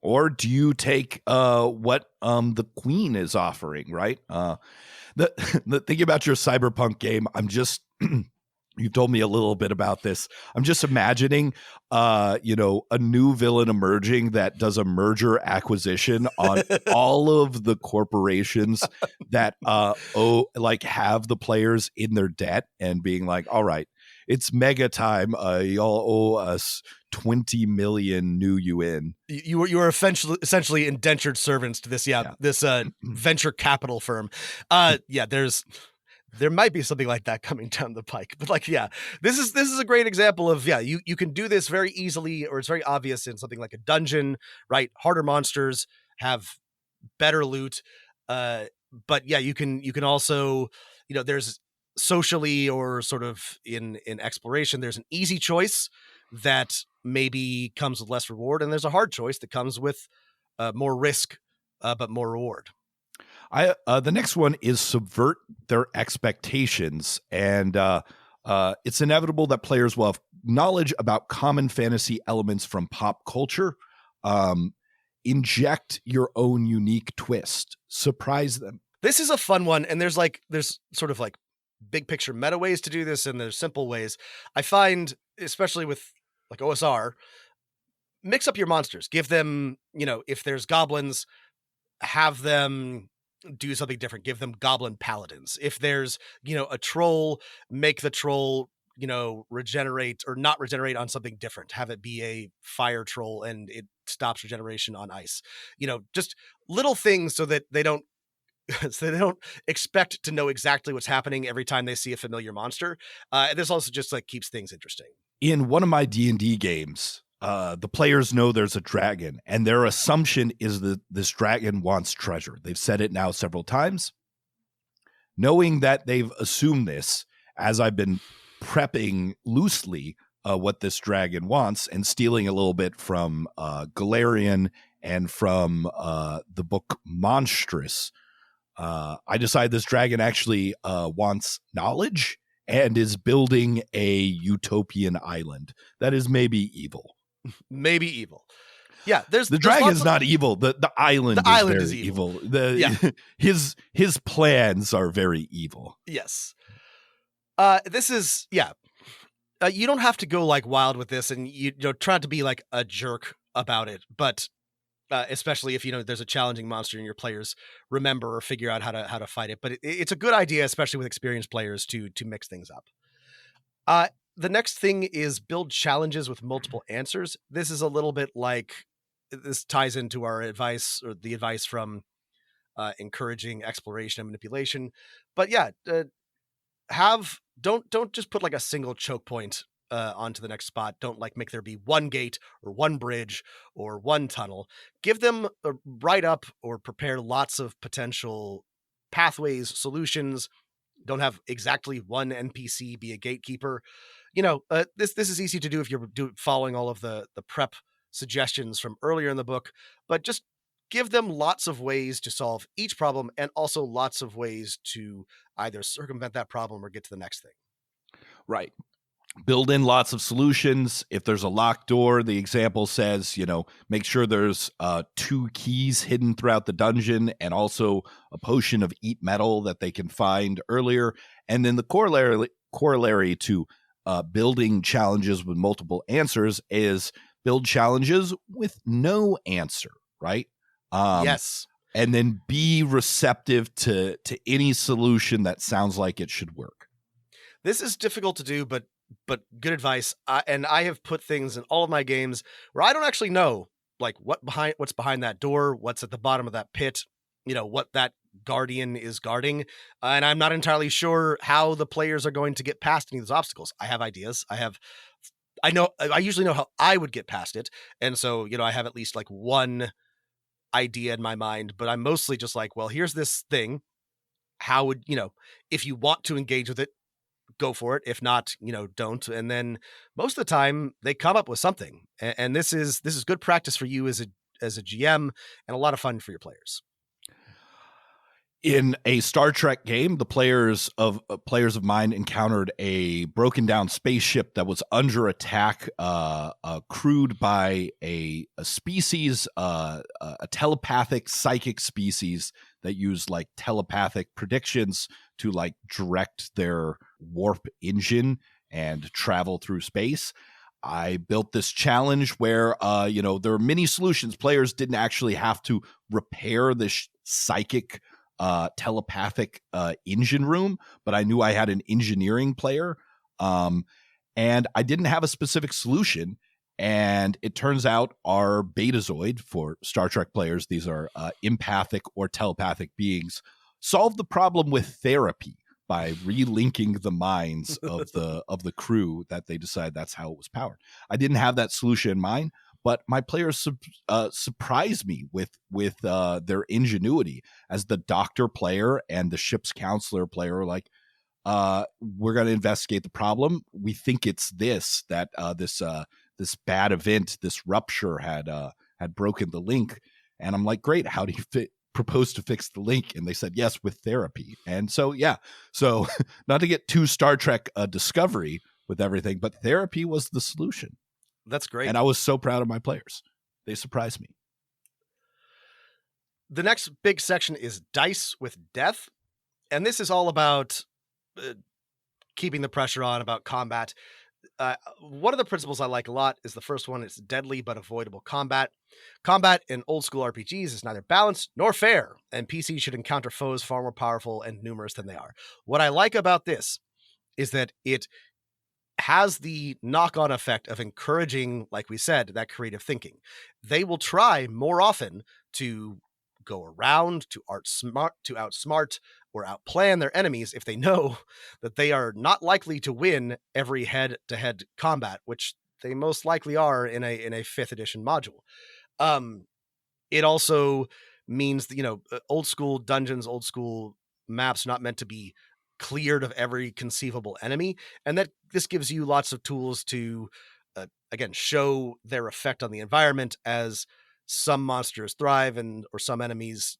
Or do you take what the queen is offering, right? The thing about your cyberpunk game, I'm just you've told me a little bit about this. I'm just imagining a new villain emerging that does a merger acquisition on all of the corporations that have the players in their debt, and being like, all right, it's mega time. Y'all owe us 20 million new UN. You were essentially indentured servants to this this venture capital firm. There might be something like that coming down the pike, but this is a great example of you can do this very easily, or it's very obvious in something like a dungeon, right? Harder monsters have better loot, but you can also there's socially, or sort of in exploration, there's an easy choice that maybe comes with less reward, and there's a hard choice that comes with more risk but more reward. The next one is subvert their expectations, and it's inevitable that players will have knowledge about common fantasy elements from pop culture. Inject your own unique twist. Surprise them. This is a fun one, and there's sort of like big picture meta ways to do this, and there's simple ways. I find, especially with like OSR, mix up your monsters. Give them, if there's goblins, have them do something different. Give them goblin paladins. If there's, a troll, make the troll, regenerate or not regenerate on something different. Have it be a fire troll and it stops regeneration on ice. Just little things so that they don't expect to know exactly what's happening every time they see a familiar monster. This also just keeps things interesting. In one of my D&D games, the players know there's a dragon, and their assumption is that this dragon wants treasure. They've said it now several times. Knowing that they've assumed this, as I've been prepping loosely what this dragon wants, and stealing a little bit from Galarian and from the book Monstrous, I decide this dragon actually wants knowledge and is building a utopian island that is maybe evil. Maybe evil. Yeah, the dragon's not evil. The island is very evil. His plans are very evil. Yes. This is you don't have to go wild with this, and you try not to be a jerk about it, but especially if there's a challenging monster and your players remember or figure out how to fight it. But it's a good idea, especially with experienced players, to mix things up. The next thing is build challenges with multiple answers. This is a little bit this ties into our advice, or the advice from encouraging exploration and manipulation. But don't just put a single choke point onto the next spot. Don't make there be one gate or one bridge or one tunnel. Give them write up or prepare lots of potential pathways, solutions. Don't have exactly one NPC be a gatekeeper. This is easy to do if you're following all of the prep suggestions from earlier in the book, but just give them lots of ways to solve each problem, and also lots of ways to either circumvent that problem or get to the next thing. Right. Build in lots of solutions. If there's a locked door, the example says, make sure there's 2 keys hidden throughout the dungeon, and also a potion of eat metal that they can find earlier. And then the corollary to building challenges with multiple answers is build challenges with no answer, right? Yes. And then be receptive to any solution that sounds like it should work. This is difficult to do, but good advice. And I have put things in all of my games where I don't actually know what's behind that door, what's at the bottom of that pit, what that guardian is guarding. And I'm not entirely sure how the players are going to get past any of those obstacles. I have ideas. I usually know how I would get past it. And so, I have at least one idea in my mind, but I'm mostly just well, here's this thing. How would, if you want to engage with it, go for it. If not, don't. And then most of the time they come up with something. And this is good practice for you as a GM, and a lot of fun for your players. In a Star Trek game, the players of mine encountered a broken down spaceship that was under attack, crewed by a species, a telepathic psychic species that use like telepathic predictions to like direct their warp engine and travel through space. I built this challenge where, there are many solutions. Players didn't actually have to repair this psychic telepathic engine room, but I knew I had an engineering player, and I didn't have a specific solution. And it turns out our Betazoid, for Star Trek players, these are empathic or telepathic beings, solved the problem with therapy by relinking the minds of the crew that they decided that's how it was powered. I didn't have that solution in mind, but my players surprised me with their ingenuity. As the doctor player and the ship's counselor player are like, we're going to investigate the problem. We think it's this bad event, this rupture had broken the link. And I'm like, great, how do you propose to fix the link? And they said yes, with therapy. And so not to get too Star Trek Discovery with everything, but therapy was the solution. That's great. And I was so proud of my players. They surprised me. The next big section is Dice with Death. And this is all about keeping the pressure on, about combat. One of the principles I like a lot is the first one. It's deadly but avoidable combat. Combat in old school RPGs is neither balanced nor fair, and PCs should encounter foes far more powerful and numerous than they are. What I like about this is that it has the knock-on effect of encouraging, like we said, that creative thinking. They will try more often to go around, to outsmart or outplan their enemies if they know that they are not likely to win every head-to-head combat, which they most likely are in a 5th edition module. It also means that, old school dungeons, old school maps are not meant to be cleared of every conceivable enemy, and that this gives you lots of tools to again show their effect on the environment as some monsters thrive or some enemies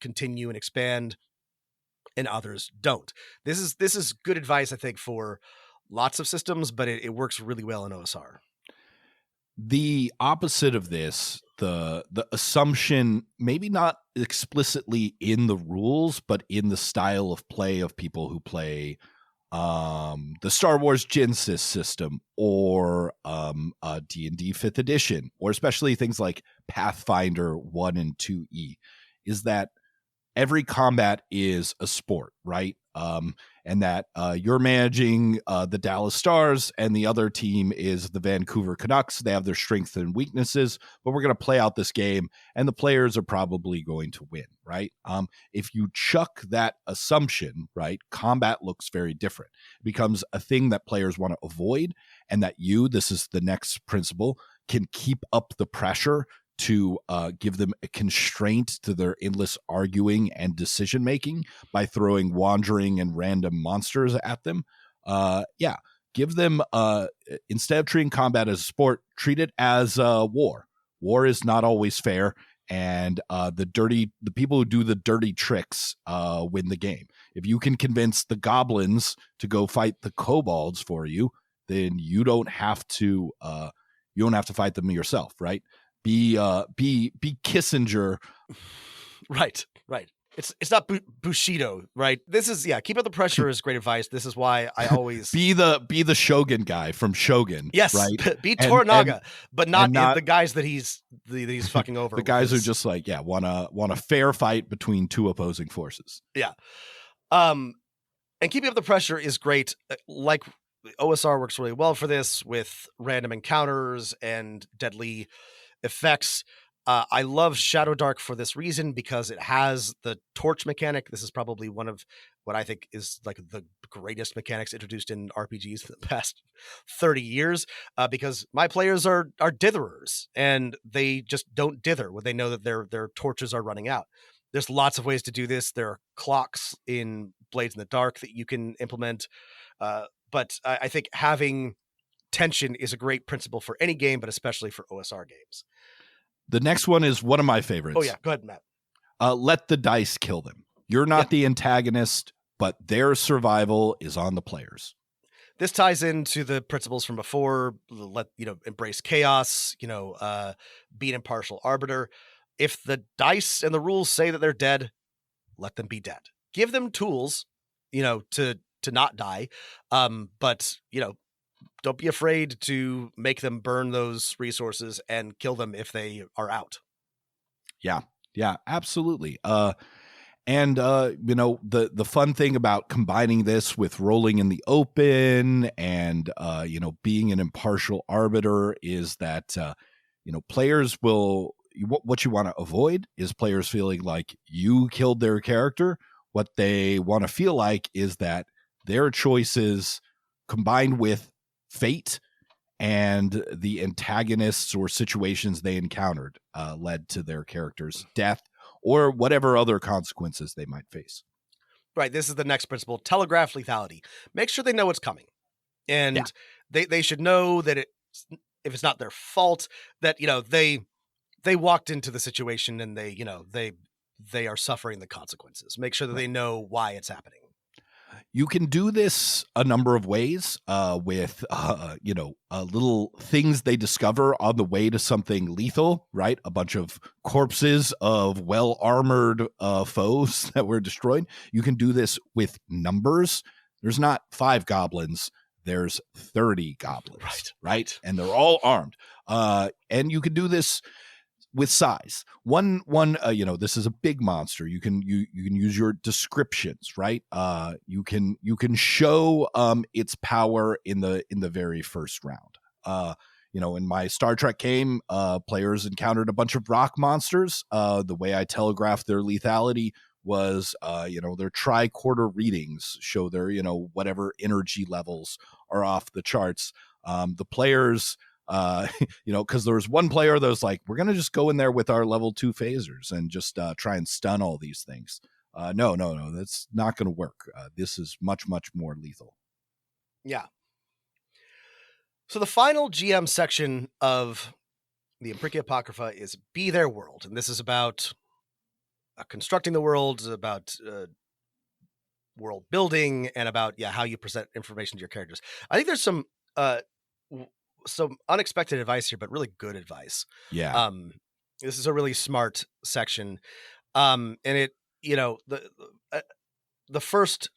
continue and expand and others don't. This is good advice, I think, for lots of systems, but it works really well in OSR. The opposite of this, the assumption, maybe not explicitly in the rules, but in the style of play of people who play the Star Wars Genesis system or D&D 5th edition, or especially things like Pathfinder 1 and 2E, is that every combat is a sport, right? And that you're managing the Dallas Stars and the other team is the Vancouver Canucks. They have their strengths and weaknesses, but we're going to play out this game and the players are probably going to win, right? If you chuck that assumption, right, combat looks very different. It becomes a thing that players want to avoid, and that this is the next principle, can keep up the pressure to give them a constraint to their endless arguing and decision making by throwing wandering and random monsters at them. Give them instead of treating combat as a sport, treat it as war. War is not always fair, and the people who do the dirty tricks win the game. If you can convince the goblins to go fight the kobolds for you, then you don't have to fight them yourself, right? Be Kissinger. Right. It's not Bushido, right? This is, keep up the pressure is great advice. This is why I always be the Shogun guy from Shogun. Yes, right? Be Toranaga, but not the guys that he's fucking over. The guys who just want a fair fight between two opposing forces. Yeah. And keeping up the pressure is great. Like OSR works really well for this with random encounters and deadly effects. I love Shadow Dark for this reason, because it has the torch mechanic. This is probably one of what I think is like the greatest mechanics introduced in RPGs in the past 30 years, because my players are ditherers, and they just don't dither when they know that their torches are running out. There's lots of ways to do this. There are clocks in Blades in the Dark that you can implement, but I think having tension is a great principle for any game, but especially for OSR games. The next one is one of my favorites. Oh yeah, go ahead, Matt. Let the dice kill them. You're not the antagonist, but their survival is on the players. This ties into the principles from before. Embrace chaos. Be an impartial arbiter. If the dice and the rules say that they're dead, let them be dead. Give them tools, to not die. But don't be afraid to make them burn those resources and kill them if they are out. Yeah, absolutely. And the fun thing about combining this with rolling in the open and being an impartial arbiter is that players will. What you want to avoid is players feeling like you killed their character. What they want to feel like is that their choices combined with fate and the antagonists or situations they encountered led to their character's death or whatever other consequences they might face. Right. This is the next principle. Telegraph lethality. Make sure they know what's coming. And they should know that if it's not their fault, that, they walked into the situation and they are suffering the consequences. Make sure that they know why it's happening. You can do this a number of ways with, little things they discover on the way to something lethal, right? A bunch of corpses of well-armored foes that were destroyed. You can do this with numbers. There's not 5 goblins. There's 30 goblins, right? And they're all armed. And you can do this with size. One, this is a big monster. You can use your descriptions, right? You can show its power in the very first round. In my Star Trek game, players encountered a bunch of rock monsters. The way I telegraphed their lethality was, their tricorder readings show their, whatever energy levels are off the charts. The players, because there was one player that was like, we're going to just go in there with our level 2 phasers and just try and stun all these things. No, that's not going to work. This is much, much more lethal. Yeah. So the final GM section of the Principia Apocrypha is Be Their World. And this is about constructing the world, about world building, and about how you present information to your characters. I think there's some unexpected advice here, but really good advice. Yeah. This is a really smart section. And it, the first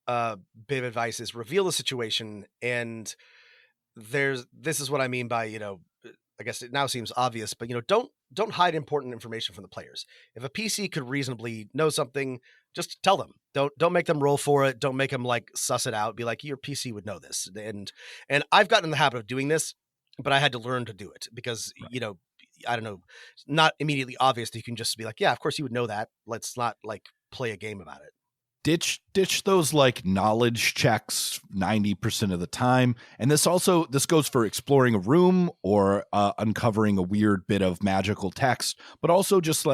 bit of advice is reveal the situation. And this is what I mean by, I guess it now seems obvious, but don't hide important information from the players. If a PC could reasonably know something, just tell them. Don't make them roll for it. Don't make them suss it out. Be like, your PC would know this. And I've gotten in the habit of doing this, but I had to learn to do it because, I don't know, it's not immediately obvious that you can just be like, yeah, of course you would know that. Let's not play a game about it. Ditch those knowledge checks 90% of the time. And this goes for exploring a room or uncovering a weird bit of magical text, but also just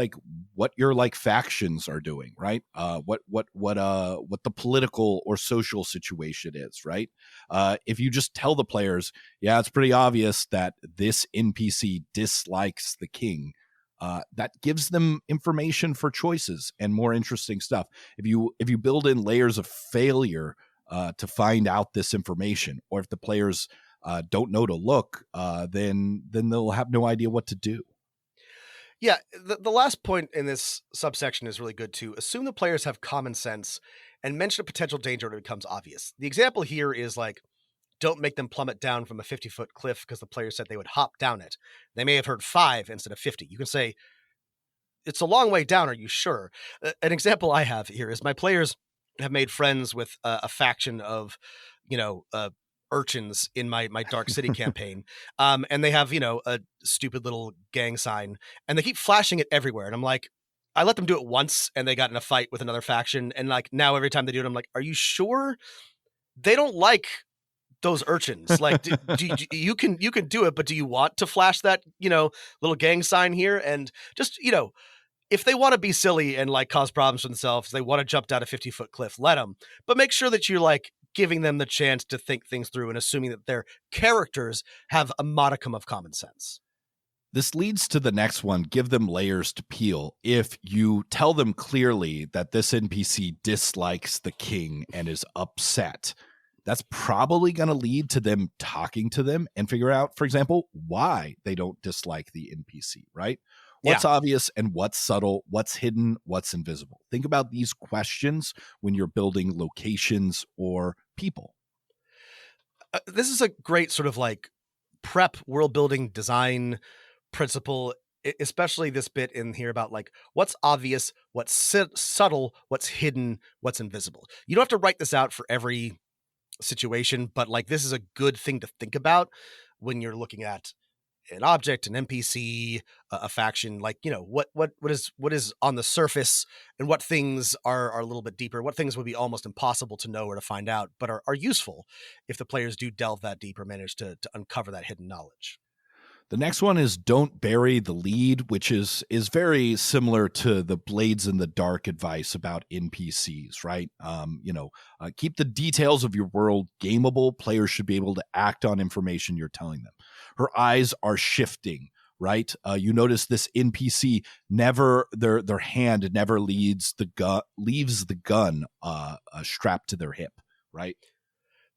what your factions are doing, right? What the political or social situation is, right? If you just tell the players, it's pretty obvious that this NPC dislikes the king. That gives them information for choices and more interesting stuff. If you build in layers of failure to find out this information, or if the players don't know to look, then they'll have no idea what to do. Yeah, the last point in this subsection is really good too. Assume the players have common sense and mention a potential danger when it becomes obvious. The example here is don't make them plummet down from a 50-foot cliff because the player said they would hop down it. They may have heard 5 instead of 50. You can say, it's a long way down. Are you sure? An example I have here is my players have made friends with a faction of, urchins in my Dark City campaign. And they have, a stupid little gang sign and they keep flashing it everywhere. And I'm like, I let them do it once and they got in a fight with another faction. And now every time they do it, I'm like, are you sure? They don't like those urchins. You can do it, but do you want to flash that, little gang sign here? And just, if they want to be silly and cause problems for themselves, they want to jump down a 50-foot cliff, let them, but make sure that you're giving them the chance to think things through and assuming that their characters have a modicum of common sense. This leads to the next one. Give them layers to peel. If you tell them clearly that this NPC dislikes the king and is upset, that's probably going to lead to them talking to them and figure out, for example, why they don't dislike the NPC, right? What's obvious and what's subtle, what's hidden, what's invisible. Think about these questions when you're building locations or people. This is a great sort of like prep world building design principle, especially this bit in here about like what's obvious, what's subtle, what's hidden, what's invisible. You don't have to write this out for every situation, but like this is a good thing to think about when you're looking at an object, an NPC, a faction. Like, you know, what is on the surface, and what things are a little bit deeper, what things would be almost impossible to know or to find out, but are useful if the players do delve that deep or manage to uncover that hidden knowledge. The next one is don't bury the lead, which is very similar to the Blades in the Dark advice about NPCs, right? Keep the details of your world gameable. Players should be able to act on information you're telling them. Her eyes are shifting, right? You notice this NPC never, their hand never leaves the gun strapped to their hip, right?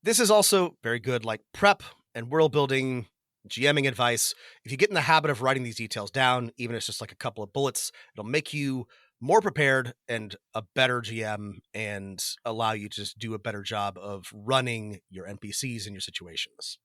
This is also very good, like prep and world building GMing advice. If you get in the habit of writing these details down, even if it's just like a couple of bullets, it'll make you more prepared and a better GM and allow you to just do a better job of running your NPCs in your situations.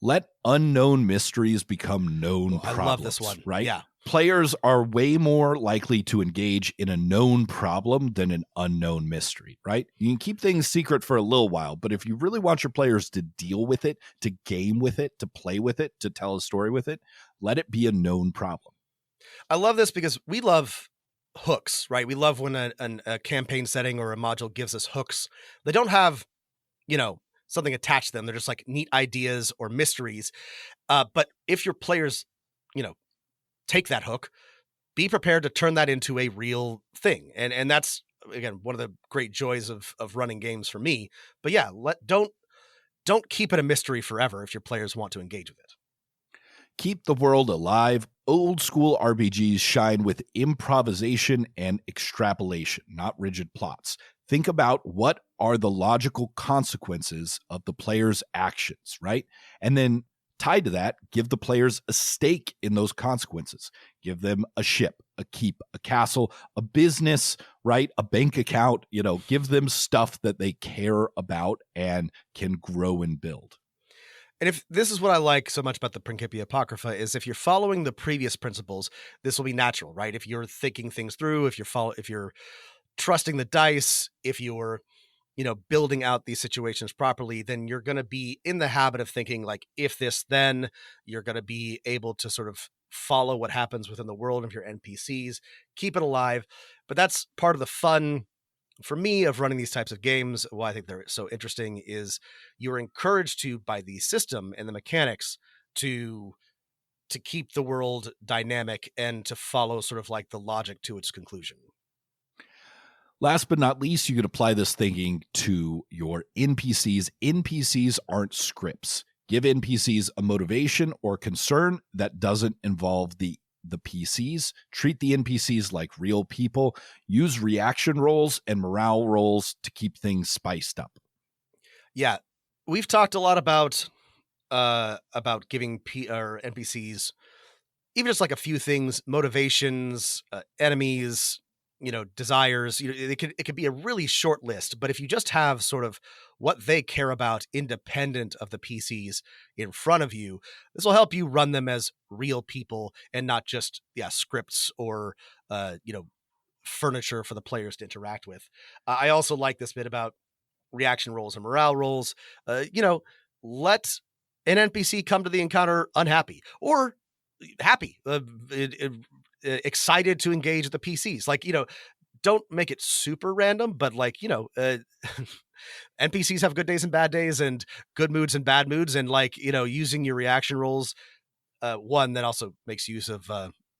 Let unknown mysteries become known problems. I love this one. Right? Yeah. Players are way more likely to engage in a known problem than an unknown mystery, right? You can keep things secret for a little while, but if you really want your players to deal with it, to game with it, to play with it, to tell a story with it, let it be a known problem. I love this because we love hooks, right? We love when a campaign setting or a module gives us hooks. They don't have, something attached to them. They're just like neat ideas or mysteries. But if your players, take that hook, be prepared to turn that into a real thing. And that's, again, one of the great joys of running games for me. But yeah, don't keep it a mystery forever if your players want to engage with it. Keep the world alive. Old school RPGs shine with improvisation and extrapolation, not rigid plots. Think about what are the logical consequences of the player's actions, right? And then tied to that, give the players a stake in those consequences. Give them a ship, a keep, a castle, a business, right? A bank account, give them stuff that they care about and can grow and build. And if this is what I like so much about the Principia Apocrypha is if you're following the previous principles, this will be natural, right? If you're thinking things through, if you're trusting the dice, if you're building out these situations properly, then you're going to be in the habit of thinking like, if this, then you're going to be able to sort of follow what happens within the world of your NPCs, keep it alive. But that's part of the fun for me of running these types of games. Why I think they're so interesting is you're encouraged to, by the system and the mechanics, to keep the world dynamic and to follow sort of like the logic to its conclusion. Last but not least, you could apply this thinking to your NPCs. NPCs aren't scripts. Give NPCs a motivation or concern that doesn't involve the PCs. Treat the NPCs like real people. Use reaction rolls and morale rolls to keep things spiced up. Yeah, we've talked a lot about giving NPCs even just like a few things, motivations, enemies, desires. It could be a really short list, but if you just have sort of what they care about independent of the PCs in front of you, this will help you run them as real people and not just scripts or furniture for the players to interact with. I also like this bit about reaction rolls and morale rolls. Let an NPC come to the encounter unhappy or happy, excited to engage the PCs. Like, don't make it super random, but like, NPCs have good days and bad days and good moods and bad moods. And like, using your reaction rolls, one that also makes use of,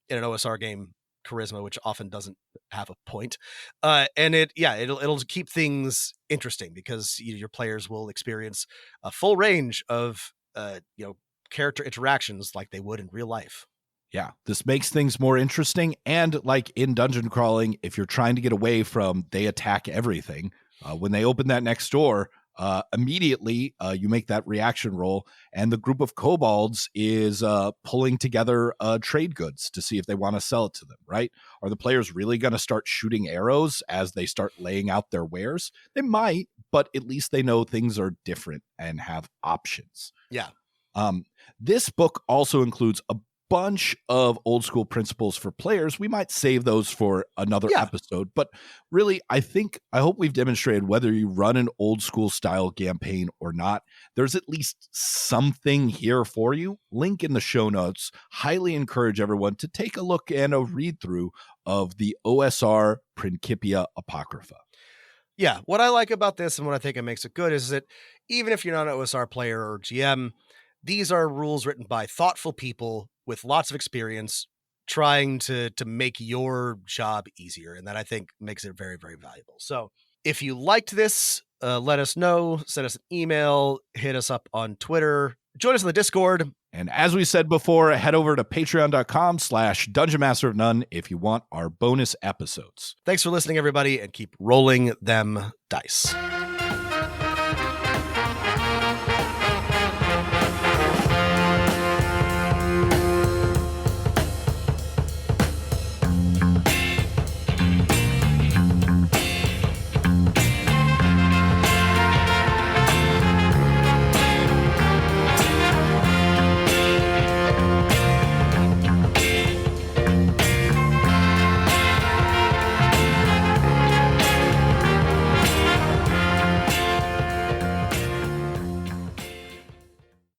in an OSR game, charisma, which often doesn't have a point. And it'll keep things interesting because your players will experience a full range of, character interactions like they would in real life. Yeah, this makes things more interesting. And like in dungeon crawling, if you're trying to get away from they attack everything, when they open that next door, immediately you make that reaction roll, and the group of kobolds is pulling together trade goods to see if they want to sell it to them, right? Are the players really going to start shooting arrows as they start laying out their wares? They might, but at least they know things are different and have options. Yeah. This book also includes a bunch of old school principles for players. We might save those for another episode, but really, I hope we've demonstrated whether you run an old school style campaign or not, there's at least something here for you. Link in the show notes. Highly encourage everyone to take a look and a read through of the OSR Principia Apocrypha. Yeah, what I like about this and what I think it makes it good is that even if you're not an OSR player or GM, these are rules written by thoughtful people with lots of experience trying to make your job easier. And that, I think, makes it very, very valuable. So if you liked this, let us know, send us an email, hit us up on Twitter, join us in the Discord. And as we said before, head over to patreon.com/Dungeon Master of None if you want our bonus episodes. Thanks for listening, everybody, and keep rolling them dice.